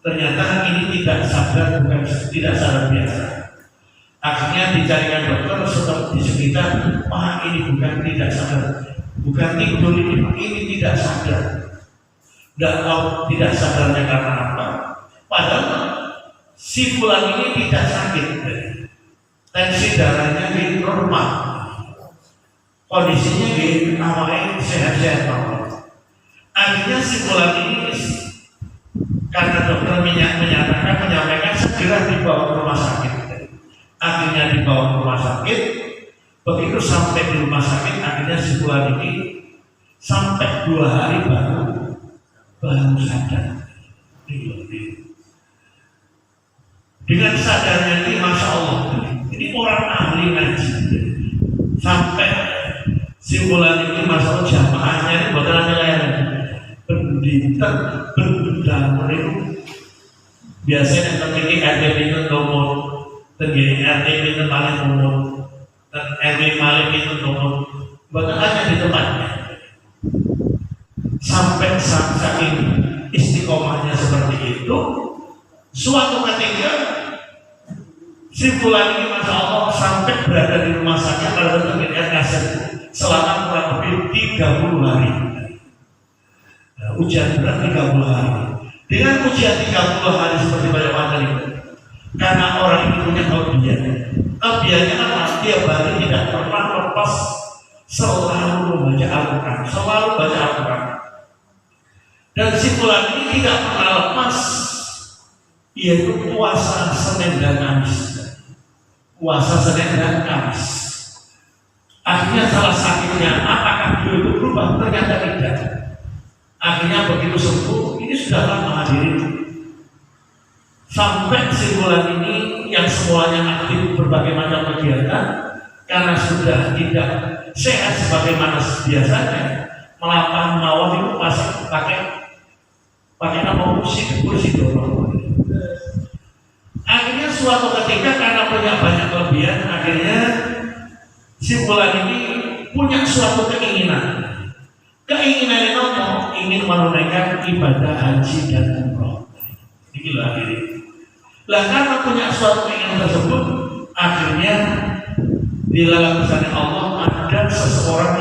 ternyata ini tidak sadar, bukan tidak sadar biasa. Akhirnya dicarikan dokter setelah di sekitar, wah ini bukan tidak sadar, bukan tidur ini tidak sadar. Tidak tahu tidak sadarnya karena apa. Padahal si fulan ini tidak sakit, tensi darahnya di normal, kondisinya di awalnya sehat-sehat. Akhirnya si fulan ini karena dokter menyampaikan segera dibawa ke rumah sakit. Akhirnya dibawa ke rumah sakit. Begitu sampai di rumah sakit, akhirnya si fulan ini sampai 2 hari baru sadar. Dengan sadarnya ini, masya Allah, ini orang ahli ngaji. Sampai simpulan ini, masya Allah, jamaahnya ini bukan nilai pendidikan, pendidikan itu biasanya terjadi RT itu nomor, terjadi RT itu paling nomor, dan RW paling itu nomor, bukan hanya di tempatnya. Sampai saking istiqomahnya seperti itu, suatu ketika simpulan ini masya Allah sampai berada di rumah sakit pada terjadi kaset selama kurang lebih 30 hari. Nah, ujian berat 30 hari. Dengan ujian 30 hari seperti pada materi, karena orang ini punya kelebihannya apa? Tiap hari tidak pernah lepas selalu membaca Al-Quran, dan simpulan ini tidak pernah lepas yaitu puasa Senin dan Kamis. Akhirnya salah sakitnya, apakah beliau itu berubah? Ternyata tidak. Akhirnya begitu sembuh, ini sudah lama hadirin. Sampai simpulan ini yang semuanya aktif berbagai macam kegiatan, karena sudah tidak sehat sebagaimana biasanya, melapang mawar itu pakai nama kursi dorong. Akhirnya suatu ketika karena punya banyak kelebihan, akhirnya simpulan ini punya suatu keinginan yang ingin menunaikan ibadah haji dan umroh. Inilah akhirnya. Lah karena punya suatu keinginan tersebut, akhirnya dilakukan Allah ada seseorang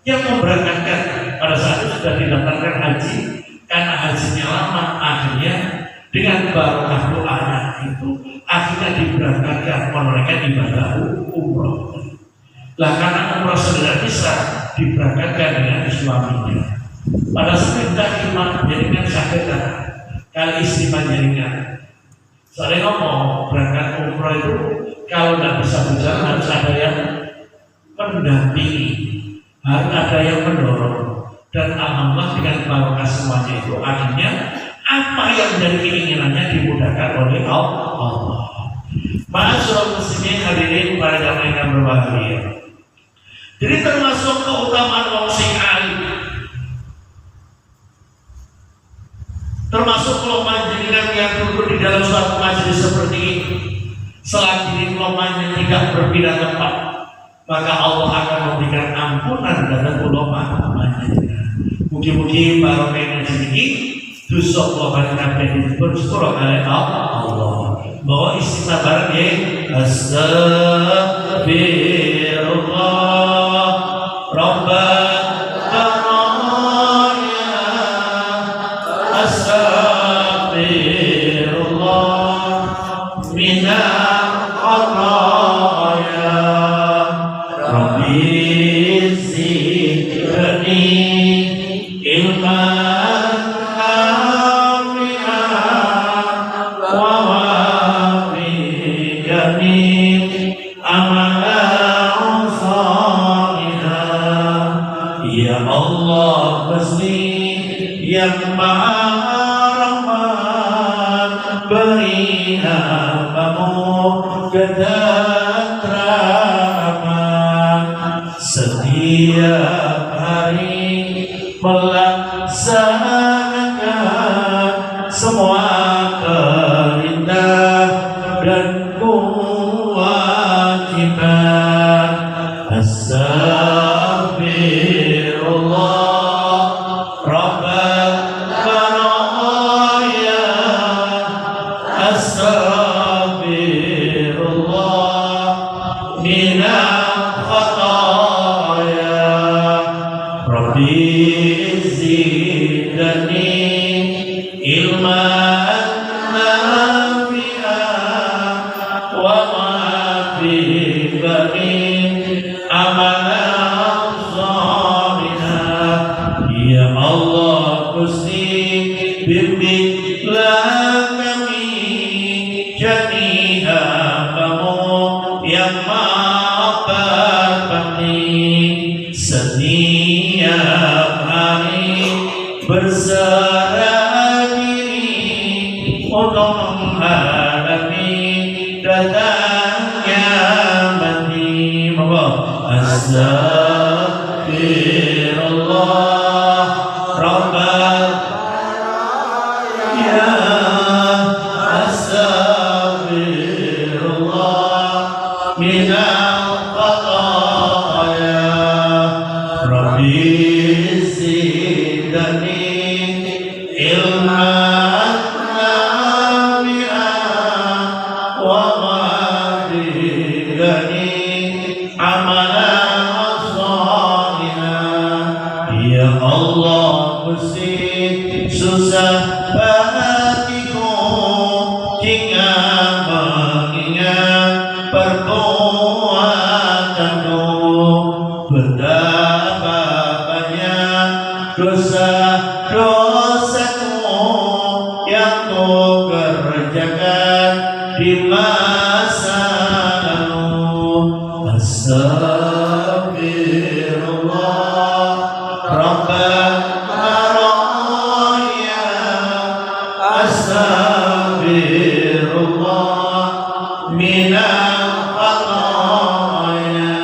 yang memberangkatkan pada saat itu sudah didaftarkan haji, karena hajinya lama, akhirnya dengan barokah doanya itu akhirnya diberangkatkan menunaikan ibadah umroh. Lah karena umroh sudah bisa diberangkatkan dengan suaminya. Pada saat iman menjadikan syahadat kali istri panjangnya. Soalnya ngomong berangkat umroh itu kalau tidak bisa berjalan harus ada yang mendampingi, harus ada yang mendorong. Dan alhamdulillah dengan barokah semuanya itu akhirnya apa yang dari keinginannya dimudahkan oleh Allah. Ma'asyiral muslimin hadirin para jamaah yang berbahagia. Jadi termasuk keutamaan wong sing alim, termasuk kalau panjenengan yang duduk di dalam suatu majelis seperti ini, selagi kelomanya tidak berpindah tempat, maka Allah akan memberikan ampunan dan kelomanya panjenengan. Mugi-mugi barokah ini dosa kelomanya kabeh bersyukur oleh Allah. Bahwa istighfar bareng ya, astagfirullah rabbana ya astagfirullah minal khataya rabbi zidni ilman yang maha rahman, beri hambamu ketentraman setiap hari melaksanakan semua perintah dan kewajiban. Astagfirullah setiap hari berserah diri untuk menghadapi datangnya mati. Astagfirullah rabbana ya astagfirullah minal khataya rabbi zidni ilman nafi'an wa ghfirli amalan shalihan. Ya Allah, Gusti susah hatiku jika mengingat perbuatanku, betapa banyak dosa-dosaku yang ku kerjakan di masa lalu. Astagfirullah rabbana ya astagfirullah minal khataya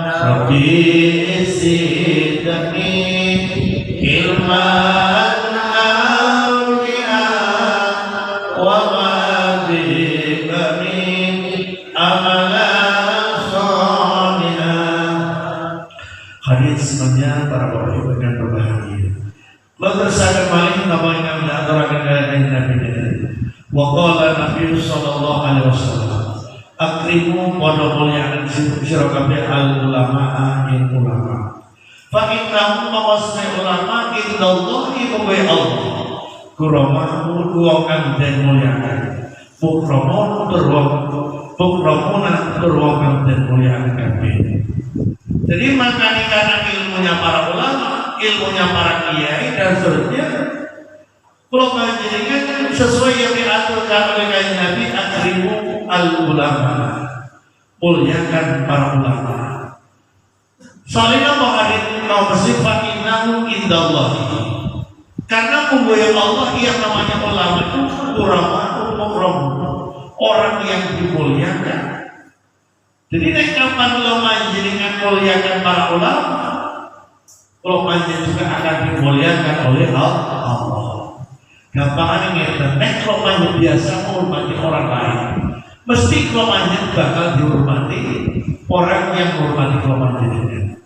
rabbi zidni ilman nafi'an wa ghfirli amalan shalihan. Hadirin semuanya, para bapak ibu yang berbahagia, bersahabat malih nama yang kami aturakan dari Nabi wa qala Nabi sallallahu alaihi wasallam akrimu pada muliakan sira kabeh al ulama ing ulama fa innahum mawasna ulama indallahi wa Allah kuramahu wong kang den muliakan pukramon terwong kang den muliakan kabeh. Jadi makanya karena ilmunya para ulama, ilmunya para kiai dan seterusnya, kalau panjenengan sesuai yang diaturkan oleh Kanjeng Nabi, akrimu al ulama, muliakan para ulama. Soalnya mau bersifat innahu indallah. Karena pemboyong Allah yang namanya ulama itu orang yang dimuliakan. Jadi kapan ulama jenengan muliakan para ulama, ulama juga akan dimuliakan oleh Allah. Gampang ingat, ulama biasa menghormati orang lain, mesti ulama bakal dihormati orang yang menghormati ulama jenengan.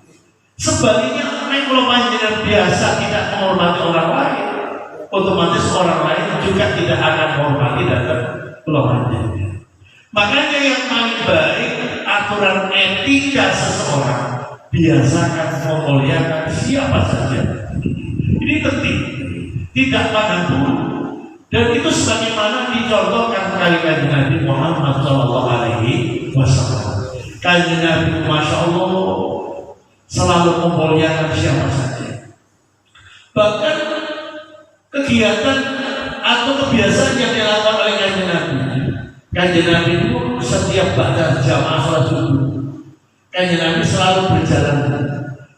Sebaliknya, kalau panjenengan biasa tidak menghormati orang lain, otomatis orang lain juga tidak akan menghormati datang kalau panjenengan. Makanya yang paling baik aturan etika seseorang biasakan memuliakan siapa saja. Ini penting, tidak pandang bulu. Dan itu sebagaimana dicontohkan kali-kali Nabi Muhammad SAW. Kali Nabi, Masya Allah, selalu memuliakan siapa saja. Bahkan kegiatan atau kebiasaan yang dilakukan oleh Kanjeng Nabi. Kanjeng Nabi itu setiap pada jamaah sholat subuh, Kanjeng Nabi selalu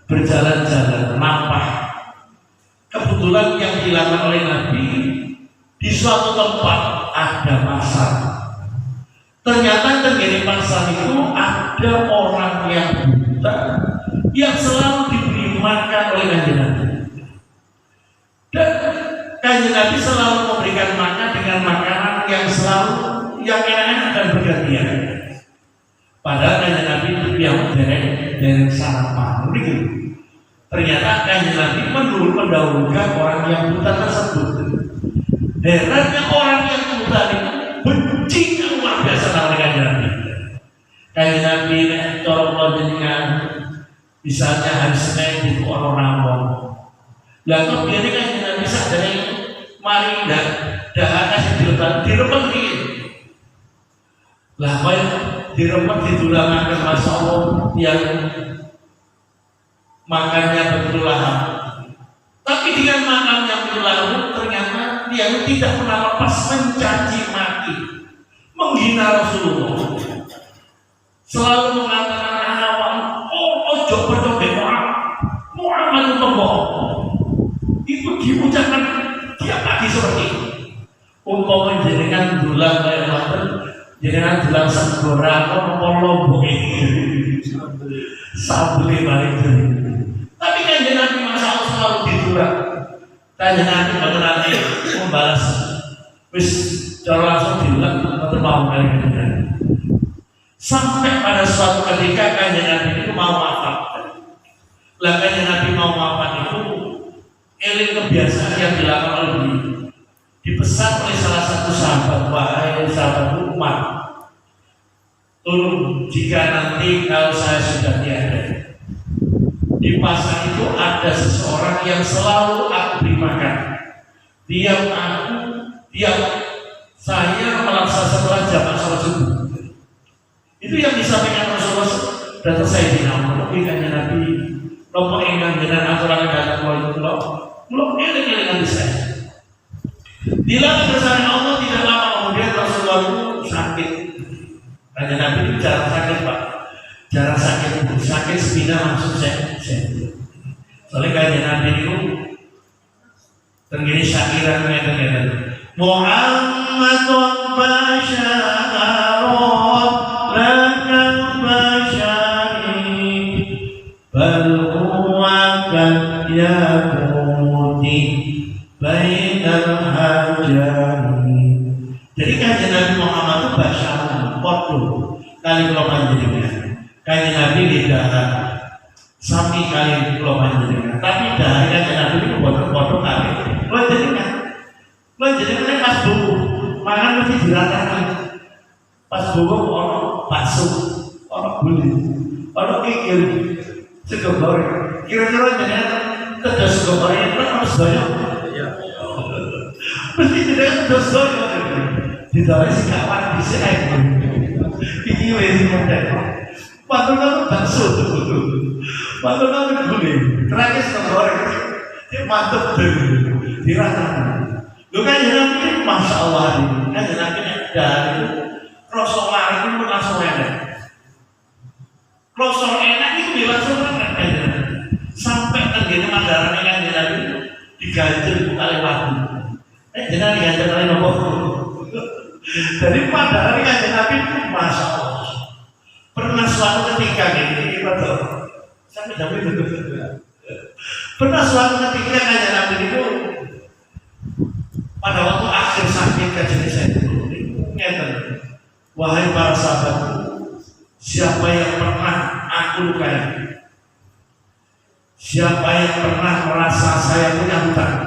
berjalan-jalan, nampah. Kebetulan yang dilakukan oleh Nabi di suatu tempat ada pasar. Ternyata di pasar itu ada orang yang buta yang selalu diberi makan oleh Kanjeng Nabi. Dan Kanjeng Nabi selalu memberikan makan dengan makanan yang enak-enak dan bergantian. Padahal Kanjeng Nabi itu yang dari sarapan. Ternyata Kanjeng Nabi mendahulukan orang yang buta tersebut. Herannya orang yang buta itu benci yang luar biasa dengan Kanjeng Nabi. Kanjeng Nabi corong jenengan misalnya hari Senin itu orang rawon. Lalu biar kan tidak bisa dari mari dan kasih diremet ini. Lah kau diremet ditulangkan Masya Allah yang makannya betul lahap. Tapi dengan makan yang betul lahap ternyata dia tidak pernah lepas mencaci maki, menghina Rasulullah. Selalu mengatakan ojo bertobat Muhammad itu pembohong. Itu diucapkan tiap pagi seperti itu. Umpama jenengan dulang kayak ngoten, jenengan dulang segora apa lombok ini. Sabule balik dari. Tapi Kanjeng Nabi Masya Allah selalu didulang. Kanjeng Nabi nanti membalas. Wis cara langsung diulang atau mau kali ini. Sampai pada suatu ketika Kanjeng Nabi itu mau wafat. Lah Kanjeng Nabi mau wafat itu eling kebiasaan yang dilakukan oleh beliau. Dipesan oleh salah satu sahabat, wahai sahabat Umar, tolong jika nanti kalau saya sudah tiada, di pasar itu ada seseorang yang selalu aku beri makan. Tiap saya melaksanakan setelah jamaah sholat subuh. Itu yang disampaikan Rasulullah. Datang saya di nama, tapi Kanjeng Nabi, nopo ingkang jenengan aturan datang kalau eling nanti saya. Dilakukan bersama Allah tidak lama kemudian Rasulullah itu sakit. Kanjeng Nabi itu jarang sakit Pak, jarang sakit sepindah langsung saya. Soalnya Kanjeng Nabi itu tergini syakiran ngeten-ngeten. Muhammadun basyarun lakal basyari bal huwa kad yakuti bainal hajari. Jadi Kanjeng Nabi Muhammad itu basyarun podo kali kula panjenengan. Kanjeng Nabi lidah sami kali kula panjenengan. Tapi dari Kanjeng Nabi itu podo kali kula jenengan pas buku mangan mesti diratakan. Pas buku ono bakso, ono gulai, ono kikil, sego goreng. Kira-kira jenengan tetes sego goreng itu harus banyak. Mesti jenengan tetes goreng. Ditawari si kawan bisa aja. Iki wes model. Patung bakso, patung gulai. Terakhir sego goreng. Dia mantep dulu, diratakan. Lu kan jenengan Masya Allah ini, kan jenengan dari Rasulullah itu langsung ada. rasa enak itu langsung banget aja. Sampai terjadi mandaran yang jadi diganjel kali waktu. Jangan diganjel kali nopo. Jadi mandaran yang jadi Nabi itu masya Allah. Pernah suatu ketika gini, betul. Sampai jam itu pernah suatu ketika kajian Nabi itu pada waktu akhir sakit kajian saya itu ngeten, wahai para sahabat, siapa yang pernah aku lukai, siapa yang pernah merasa saya punya hutang,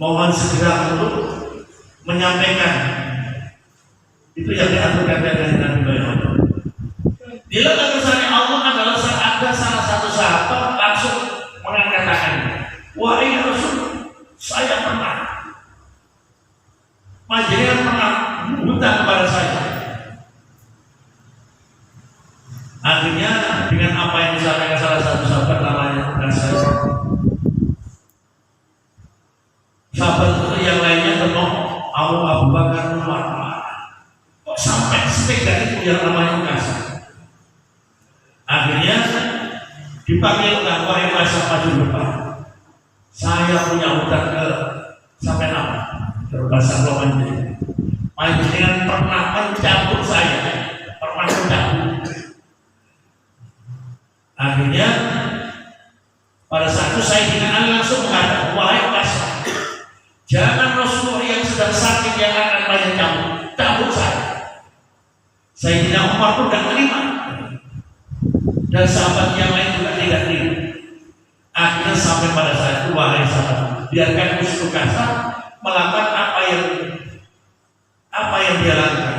mohon segera untuk menyampaikan. Itu yang diaturkan dari Nabi Muhammad. Bila kesannya Allah adalah ada salah satu sahabat langsung mengatakan, wahai Rasul, saya pernah, panjenengan pernah hutang kepada saya. Akhirnya dengan apa yang disampaikan salah satu sahabat namanya saya, sahabat itu yang lainnya tentang Abu Bakar Umar. Kok sampai sepeda itu yang namanya kasar. Akhirnya dipanggil wahai masa maju depan. Saya punya hutang ke sampai nama terbahasa Roman ini. Panjenengan pernah mencabut saya, pernah mencabut. Akhirnya pada saat itu saya dengan langsung mengatakan, wahai masa, jangan Rasulullah yang sedang sakit yang akan banyak cabut saya. Saya tidak Umar pun tidak terima. Dan sahabat yang lain juga tidak terima. Akhirnya sampai pada saat itu, wahai sahabat, biarkan musuh kasar melakukan apa yang dia lakukan.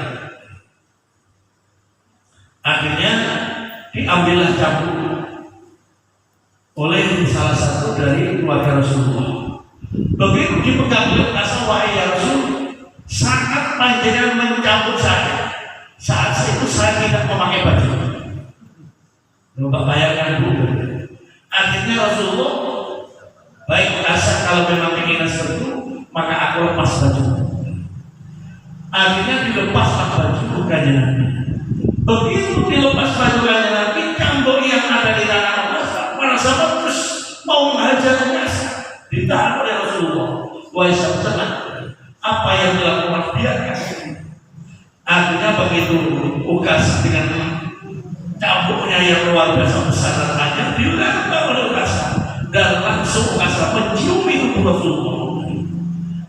Akhirnya diambillah cambuk oleh salah satu dari keluarga Rasulullah. Begitu dipegang oleh kasar, wahai ya Rasul, sangat panjenengan mencabut saya. Saat itu saya tidak memakai baju. Coba bayangkan dulu. Akhirnya Rasulullah, baik asal kalau memang ingin seperti itu, maka aku lepas baju. Akhirnya dilepaslah baju bukannya Nabi. Begitu dilepas baju bukannya Nabi, cambuk yang ada di tanah Allah, para sahabat terus mau menghajar Nasa, ditahan oleh Rasulullah. Wahai sahabat, apa yang dilakukan biarkan. Akhirnya begitu Ukas dengan cambuknya yang luar biasa besar dan panjang dilempar oleh Ukas dan langsung Ukas menciumi tubuh Rasulullah.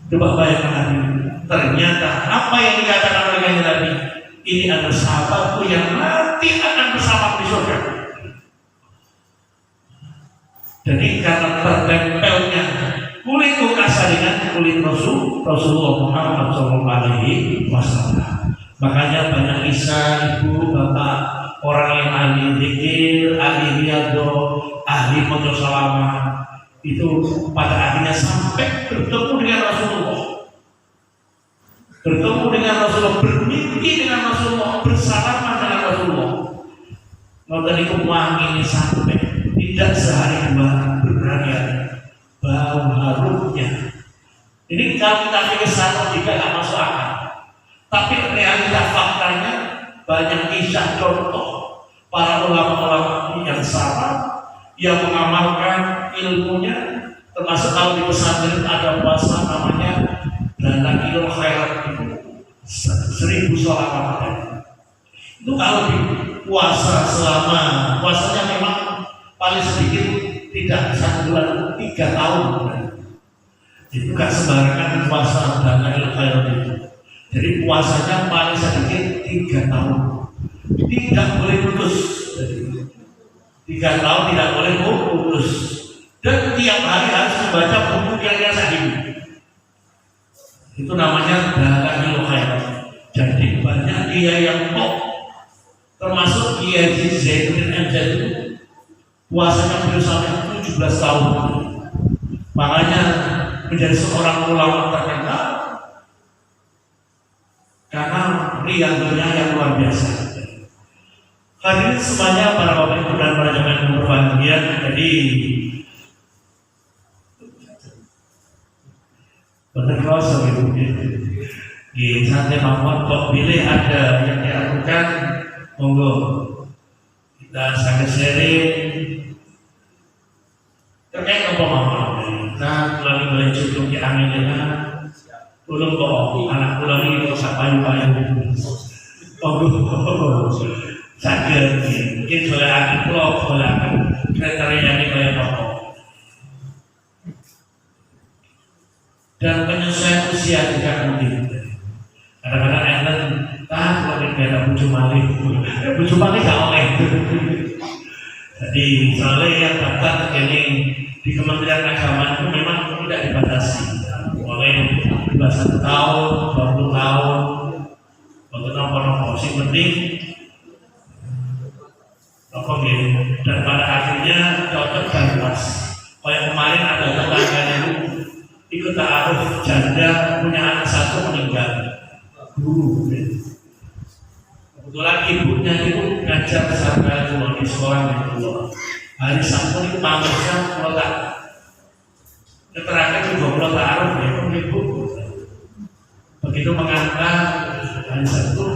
Coba bayangkan Nabi, ternyata apa yang dikatakan oleh Nabi, ini adalah sahabatku yang nanti akan bersama di surga. Jadi karena tertempelnya kulit Ukas dengan kulit Rasulullah Muhammad SAW. Makanya banyak kisah ibu, bapak, orang yang ahli zikir, ahli riyadhah, ahli maca shalawat itu pada akhirnya sampai bertemu dengan Rasulullah, bermimpi dengan Rasulullah, bersalaman dengan Rasulullah. Nonton itu wangi ini sampai tidak sehari dua berhari-hari bau harumnya. Ini kalau kita pikir sama juga tidak masuk akal. Tapi realita faktanya banyak kisah contoh para ulama-ulama yang sama yang mengamalkan ilmunya, termasuk kalau di pesantren ada puasa namanya Dalakil Khairat itu 1000 sholawat. Itu kalau di puasa selama puasanya memang paling sedikit tidak 1 bulan 3 tahun. Itu kan sembarangan puasa Dalakil Khairat itu. Jadi puasanya paling sedikit 3 tahun, tidak boleh putus. 3 tahun tidak boleh putus. Dan tiap hari harus membaca buku yang sahih. Itu namanya Dalakil Khairat. Jadi banyak dia yang top, termasuk Kiai Zainuddin MZ itu puasanya beliau sampai 17 tahun. Makanya menjadi seorang ulama terkenal karena riyadhahnya yang luar biasa. Hadirin semuanya, para bapak ibu dan para jemaah yang berbahagia. Jadi benar kalau seperti itu. Di santai Mahmud kok pilih ada yang diaturkan Monggo kita sangat sharing terkait apa mama. Nah, kalau boleh cukup di anginnya, belum kok anak pulang ini kok payu-payu. Monggo sakit, mungkin boleh akan pulau, boleh akan kriteria ini kayak apa. Dan penyesuaian usia juga penting. Kadang-kadang enten kalau di daerah bucu malik gak oleh. Jadi soalnya yang daftar ini di Kementerian Agama itu memang tidak dibatasi oleh 21 tahun, 20 tahun, untuk nomor-nomor sing penting apa gitu. Dan pada akhirnya cocok dan pas. Kayak kemarin ada tetangganya itu ikut ta'aruf janda punya anak satu meninggal. Guru. Kebetulan ibunya itu ngajar sampai di sekolah itu. Hari Sabtu itu pamesnya kalau tak keterangan juga kalau ta'aruf ya ibu. Begitu mengantar hari Sabtu,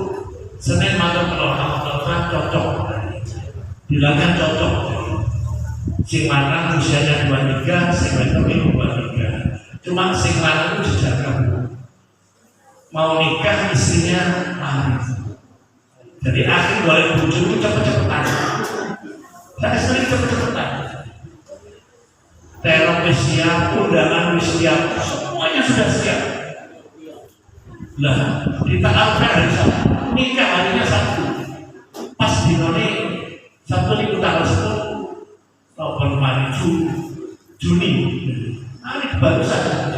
Senin malam kalau cocok, bilangnya cocok. Sing lanang usianya 23, sing wedok 23. Cuma sing lanang itu dijaga. Mau nikah istrinya lari. Jadi akhir boleh bujuk itu cepet-cepetan. Saya sering cepet-cepetan. Teror siap, undangan siap, semuanya sudah siap. Lah, kita apa hari Sabtu? Nikah harinya Sabtu. Pas di noni Sabtu itu tanggal 10 November Juni. Ini baru saja.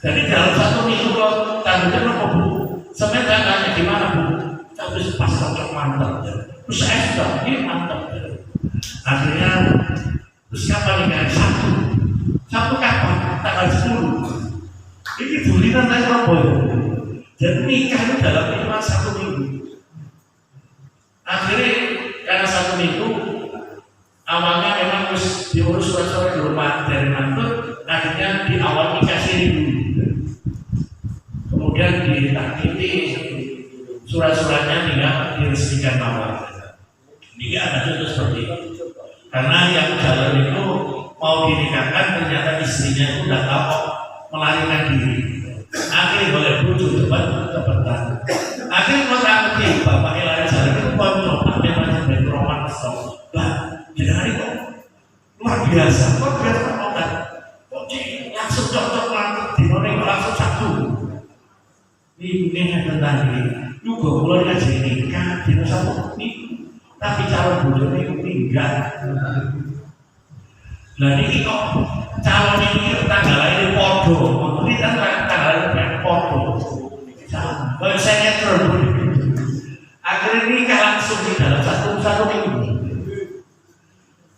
Jadi dalam satu minggu kalau tanggalnya apa bu? Semen saya tanya gimana bu? Terus pas cocok mantap. Terus saya sudah ini mantap. Akhirnya terus kapan nih? Sabtu kapan? Tanggal 10. Ini bulinan saya apa ya? Jadi nikah itu dalam minimal 1 minggu. Akhirnya karena 1 minggu awalnya memang harus diurus surat-surat di rumah dari mantu, akhirnya di awal dikasih dulu, kemudian ditakiti surat-suratnya tinggal diresmikan awal. Ini ada contoh seperti itu. Karena yang jalan itu mau dinikahkan ternyata istrinya itu udah tahu melarikan diri. Akhirnya boleh bujuk cepat-cepatan. Akhirnya kalau nanti bapak lari jalan itu kontrol, namanya dari roman stop. Jadi kok luar biasa kan? Kok langsung cocok langsung di mana langsung satu. Ini yang tentang ini. Juga mulai aja nikah di satu ini, tapi calon bodoh itu tinggal. Nah ini kok calon ini tanggal ini podo, ini tanggal ini podo. Kalau saya netral, akhirnya nikah langsung di dalam satu minggu.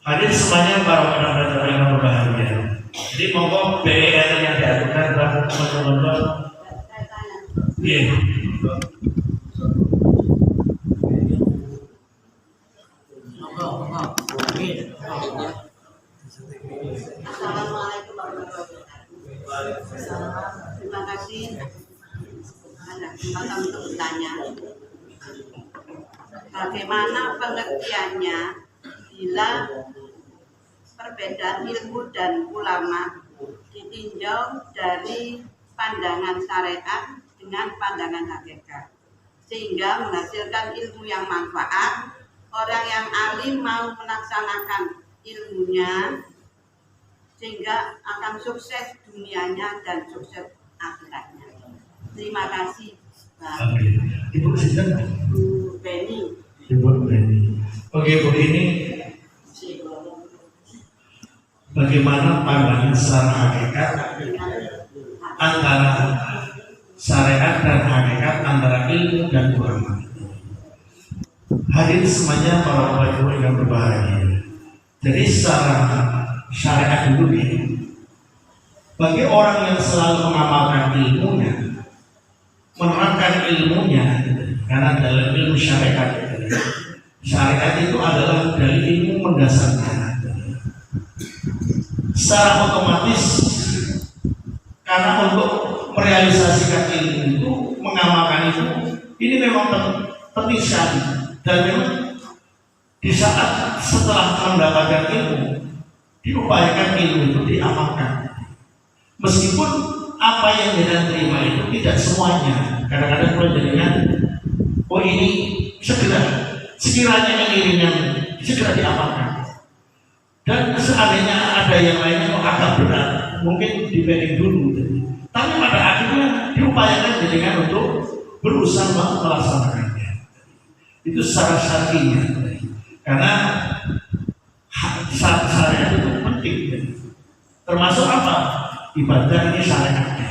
Hadir semuanya para penonton yang berbahagia. Jadi monggo BER yang diaturkan buat teman-teman. Iya. Assalamualaikum warahmatullahi wabarakatuh. Terima kasih ada kesempatan untuk bertanya. Bagaimana pengertiannya bila perbedaan ilmu dan ulama ditinjau dari pandangan syariat dengan pandangan hakikat, sehingga menghasilkan ilmu yang manfaat. Orang yang alim mau melaksanakan ilmunya sehingga akan sukses dunianya dan sukses akhiratnya. Terima kasih, Pak. Ibu Sinten? Bu Beni. Ibu Beni. Oke, Bu ini bagaimana pandangan secara hakikat antara syariat dan hakikat, antara ilmu dan ulama. Hadirin semuanya para bapak ibu yang berbahagia. Jadi secara syariat dulu ini, bagi orang yang selalu mengamalkan ilmunya, menerapkan ilmunya, karena dalam ilmu syariat itu adalah dari ilmu mendasarnya. Secara otomatis, karena untuk merealisasikan ilmu itu, mengamalkan itu, ini memang penting sekali. Dan memang di saat setelah mendapatkan ilmu, diupayakan ilmu itu diamalkan. Meskipun apa yang jenengan terima itu tidak semuanya. Kadang-kadang kalau jenengan, oh ini sekiranya ini yang segera diamalkan. Dan seandainya ada yang lainnya kok agak berat, mungkin dipending dulu. Tapi pada akhirnya diupayakan jenengan untuk berusaha melaksanakannya. Itu secara syar'inya. Karena syariat itu penting. Termasuk apa? Ibadah ini syariatnya.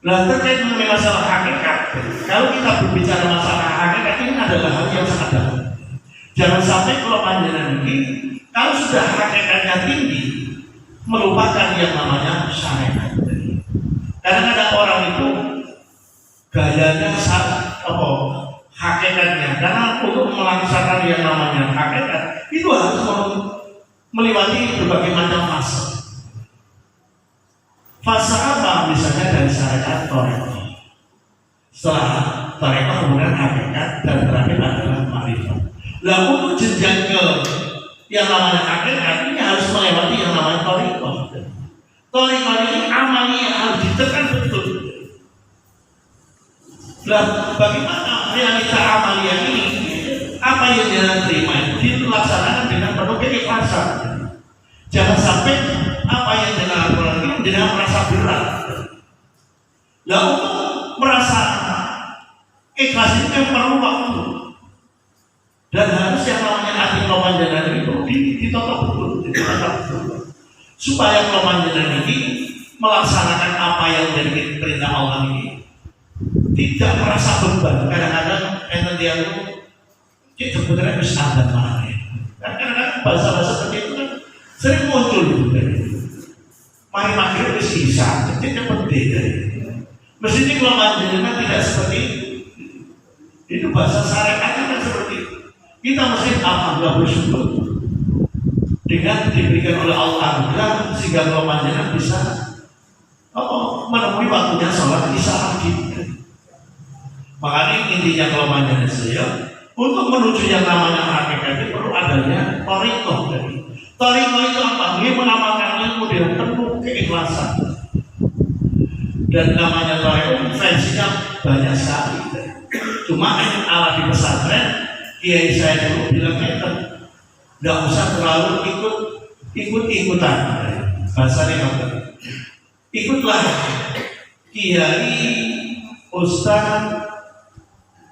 Nah, terkait mengenai masalah hakikat, kalau kita berbicara masalah hakikat ini adalah hal yang sangat dalam. Jangan sampai kalau panjenengan ini, kalau sudah hakikatnya tinggi, melupakan yang namanya syariat. Karena ada orang itu gayanya hakikatnya, karena untuk melaksanakan yang namanya hakikat itu harus melewati berbagai macam fase. Fase apa? Misalnya dari syariat Thariqah. Setelah Thariqah kemudian hakikat dan terakhir adalah ma'rifat. Lah untuk jenjang ke yang namanya hakikat ini harus melewati yang namanya Thariqah. Thariqah ini amalnya harus ditekan betul. Lah bagaimana realita amalia ini? Apa yang jangan terima itu dilaksanakan dengan penuh keikhlasan. Jangan sampai apa yang jangan lakukan ini jangan merasa berat. Lah untuk merasa ikhlas itu kan perlu waktu. Dan harus yang namanya hati kelompok itu ditotok betul, supaya kelompok ini melaksanakan apa yang menjadi perintah Allah ini tidak merasa beban. Kadang-kadang dia itu sebenarnya bisa ada mana. Kadang-kadang bahasa-bahasa seperti itu kan sering muncul. Mari maghrib bisa, jadi penting. Mestinya kelompok tidak seperti itu bahasa syariatnya kan seperti itu. Kita mesti alhamdulillah bersyukur dengan diberikan oleh Allah anugerah sehingga kelompok bisa menemui waktunya sholat isya lagi. Makanya intinya kelompok saya untuk menuju yang namanya hakikat itu perlu adanya thariqah. Thariqah itu apa? Dia mengamalkan ilmu dengan penuh keikhlasan. Dan namanya thariqah versinya banyak sekali. Cuma ala di pesantren kiai saya dulu bilang nggak usah terlalu ikut-ikutan. Bahasanya apa? Ikutlah kiai, ustaz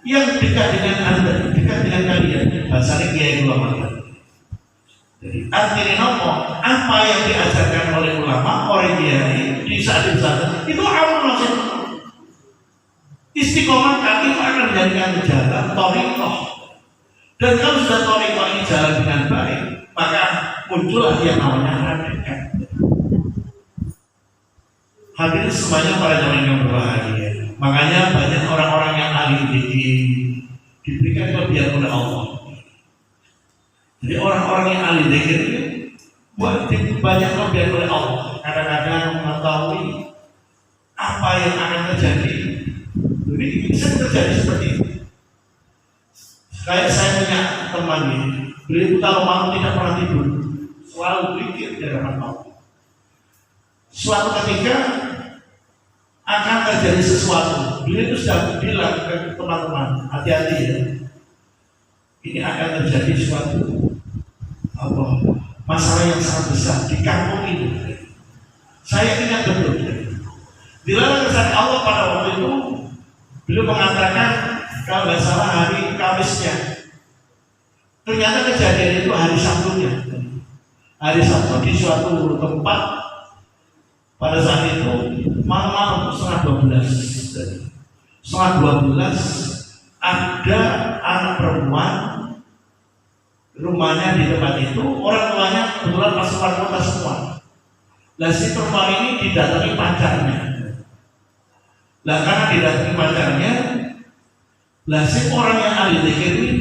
yang dekat dengan anda, dekat dengan kalian. Bahasanya kiai ulama. Jadi artinya apa yang diajarkan oleh ulama, oleh kiai di saat itu amal langsung. Istiqomah kaki itu akan menjadikan jalan thariqah. Dan kalau sudah thariqah ini jalan dengan baik, maka muncullah yang namanya hakikat. Hadirin semuanya para jamaah yang berbahagia. Makanya banyak orang-orang yang ahli dzikir diberikan kelebihan oleh Allah. Jadi orang-orang yang ahli dzikir banyak kelebihan oleh Allah. Kadang-kadang mengetahui apa yang akan terjadi. Jadi bisa terjadi seperti itu. Kayak saya punya teman ini, beliau kalau malam tidak pernah tidur, selalu berpikir di hadapan Allah. Suatu ketika akan terjadi sesuatu, beliau itu sudah bilang ke teman-teman, hati-hati ya, ini akan terjadi suatu masalah yang sangat besar di kampung ini. Saya ingat betul. Dilarang kesan Allah pada waktu itu, beliau mengatakan kalau nggak salah hari Kamisnya. Ternyata kejadian itu hari Sabtunya. Hari Sabtu di suatu tempat pada saat itu malam setengah 12. Setengah 12 ada anak perempuan rumahnya di tempat itu, orang tuanya kebetulan pas keluar kota semua. Lah si perempuan ini didatangi pacarnya. Lah karena didatangi pacarnya, lah si orang yang ahli dzikir ini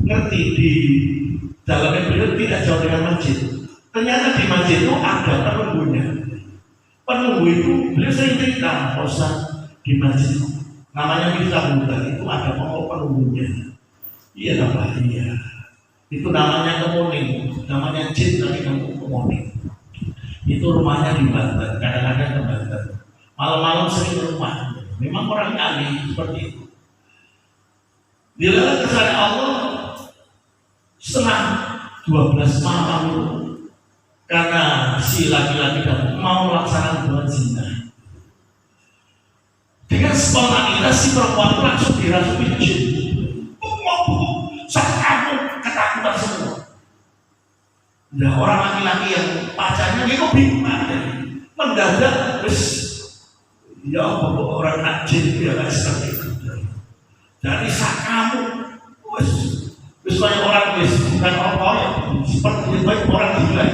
ngerti di dalamnya beliau tidak jauh dengan masjid. Ternyata di masjid itu ada penunggunya. Penunggu itu beliau sering cerita, Ustaz, di masjid namanya bisa muda, itu ada penunggunya. Iya apa? Iya. Itu namanya kemuning, namanya jin tapi kamu kemuning. Itu rumahnya di Banten, kadang-kadang ke Banten. Malam-malam sering ke rumah. Memang orang ahli seperti itu. Dilalah kepada Allah setengah 12 malam itu, karena si laki-laki mau melaksanakan hubungan zina. Dengan spontanitas si perempuan itu langsung dirasuki jin. Saat kamu ketakutan semua. Nah, orang laki-laki yang pacarnya itu bingung, mendadak terus ya orang najin dia nggak seperti itu. Jadi saat kamu wis banyak orang wis bukan orang ya seperti baik orang gila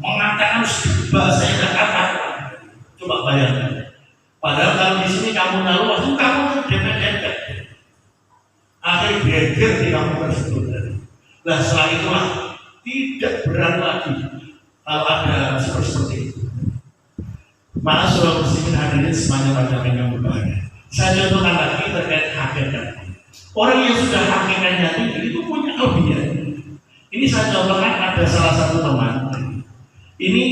mengatakan bahasa yang kata. Coba bayangkan. Padahal kalau di sini kamu naruh waktu kamu dempet-dempet. Akhirnya geger di kamu tersebut. Nah setelah itulah tidak berat lagi kalau ada seperti itu. Malah surah muslimin hadirin semuanya pada yang berbahagia. Saya contohkan lagi terkait hakikat. Orang yang sudah hakikatnya tinggi itu punya kelebihan. Ini saya contohkan ada salah satu teman. Ini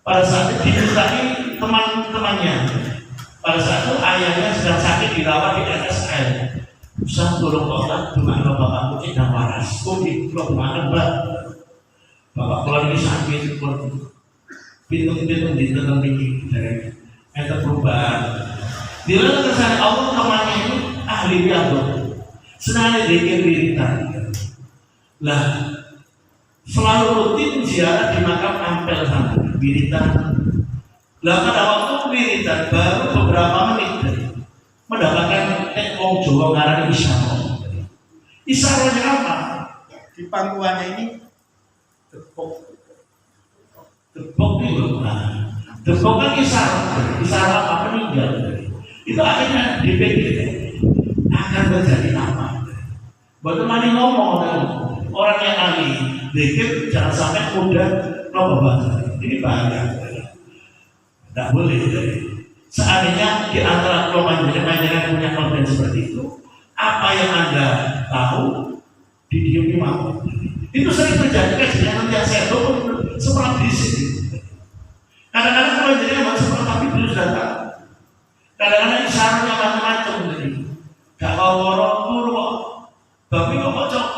pada saat dimintai teman-temannya. Pada saat itu ayahnya sedang sakit dirawat di RSL. Usah tolong Allah, gimana bapak kucing dan waras. Kok di mana mbak? Bapak kalau ini sakit, pintu-pintu di dalam ini dari ada perubahan. Di dalam kesalahan Allah temannya ini ahli biadab, senang dikir wiritan. Lah selalu rutin ziarah di makam Ampel sana, wiritan. Lah pada waktu wiritan baru beberapa menit mendapatkan wong Jawa ngarani isyarah. Isyarahnya apa? Di pangkuannya ini debok itu nah, debok kan isyarah apa meninggal. Itu akhirnya dipikir akan terjadi apa? Bagaimana ngomong orang yang ahli dikir jangan sampai mudah nopo. Ini bahaya. Tidak boleh. Seandainya di antara kelompok panjenengan punya konten seperti itu, apa yang Anda tahu didiami mau. Itu sering terjadi kejadian yang saya tahu seperti di sini. Kadang-kadang kalau jadi seperti tapi belum sudah tahu. Kadang-kadang isyaratnya macam-macam jadi. Gak mau ngorok turu kok, tapi kok cocok,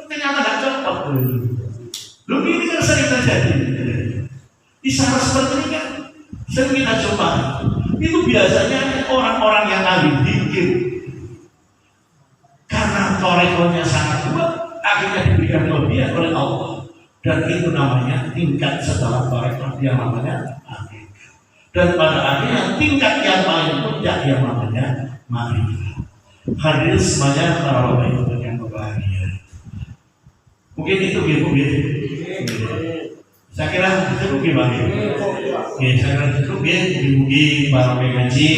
ternyata gak cocok. Lalu ini kan sering terjadi. Isyarat seperti ini kan sering kita coba. Itu biasanya orang-orang yang ahli zikir karena torekonya sangat kuat akhirnya diberikan kelebihan oleh Allah, dan itu namanya tingkat setelah torekot yang namanya akhir, dan pada akhirnya tingkat yang paling puncak yang namanya ma'rifah. Hadirin semuanya para bapak ibu yang berbahagia, mungkin itu gitu. Saya kira cukup gimana? Oke, saya kira cukup ya. Mugi para pengaji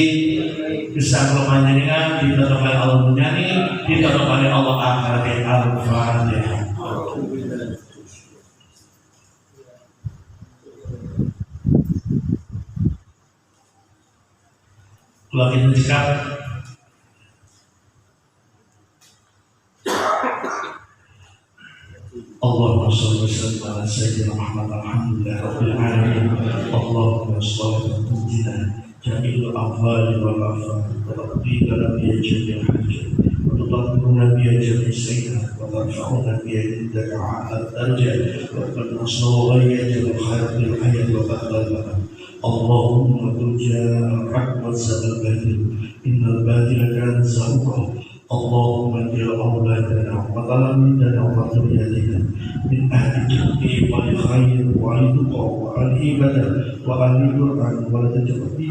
bisa berpanjangan ditutup oleh Allah menyanyi, ditutup oleh Allah akhirat al-Fatihah. Kalau kita cakap Allahumma shalli wa sallim ala sayyidina Muhammad alhamdulillah rabbil alamin. Allahumma shalli wa sallim jami'ul afdal wal afdal wa taqdira nabiyyi jami'il hajj wa tutahhiruna nabiyyi jami'is sayyi'at wa tarfa'una nabiyyi indaka 'ala darajat wa tanasuru ghayyatil khairil hayat wa ba'dal. Allahumma turja al-haq wa sabal batil innal batila kana zahuqa. Allahumma ja'al awladana wa talamidana wa dhurriyyatina min ahli jannati wa khair wa ridha wa al-ibadah wa al-qur'an wa tajabbi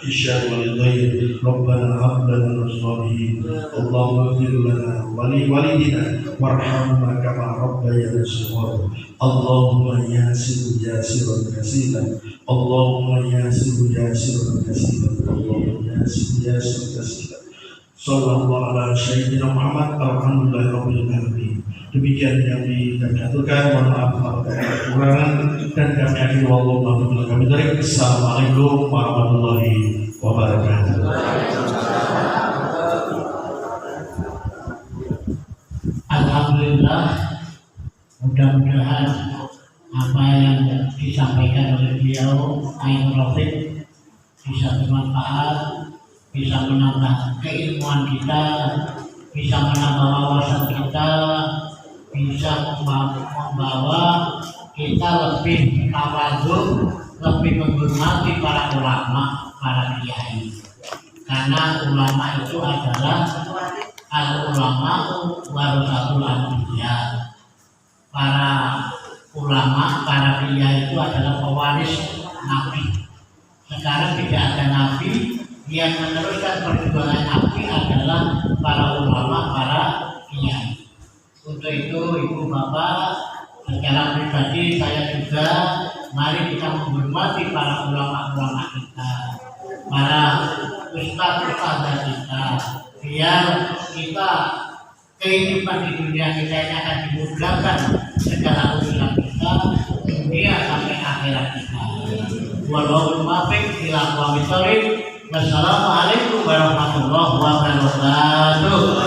isyar wa lidayr. Rabbana hab lana min salihin. Allahumma ighfir lana wa li walidina warhamna kama rabbayana shaghira. Allahumma yasir jasiran kasiran. Allahumma yasir jasiran kasiran. Allahumma yasir jasiran kasiran. Sallallahu ala sayyidina Muhammad alhamdulillah rabbil alamin. Demikian yang kami aturkan, mohon maaf kalau ada kekurangan, dan kami akhiri wallahu a'lam. Assalamualaikum warahmatullahi wabarakatuh. Alhamdulillah, mudah-mudahan apa yang disampaikan oleh beliau Ainul Rafiq bisa bermanfaat, bisa menambah keilmuan kita, bisa menambah wawasan kita, bisa membawa kita lebih tawadhu, lebih menghormati para ulama, para kiai. Karena ulama itu adalah al-ulama warasatul anbiya. Para ulama, para kiai itu adalah pewaris nabi. Sekarang tidak ada nabi, yang meneruskan perjuangan nabi adalah para ulama, para kiai. Untuk itu ibu bapak, secara pribadi saya juga, mari kita menghormati para ulama-ulama kita, para ustaz-ustaz kita, biar kita kehidupan di dunia kita ini akan dimudahkan segala urusan kita, dunia sampai akhirat kita. Wallahul muwaffiq ila aqwamit thoriq. Wassalamualaikum warahmatullahi wabarakatuh.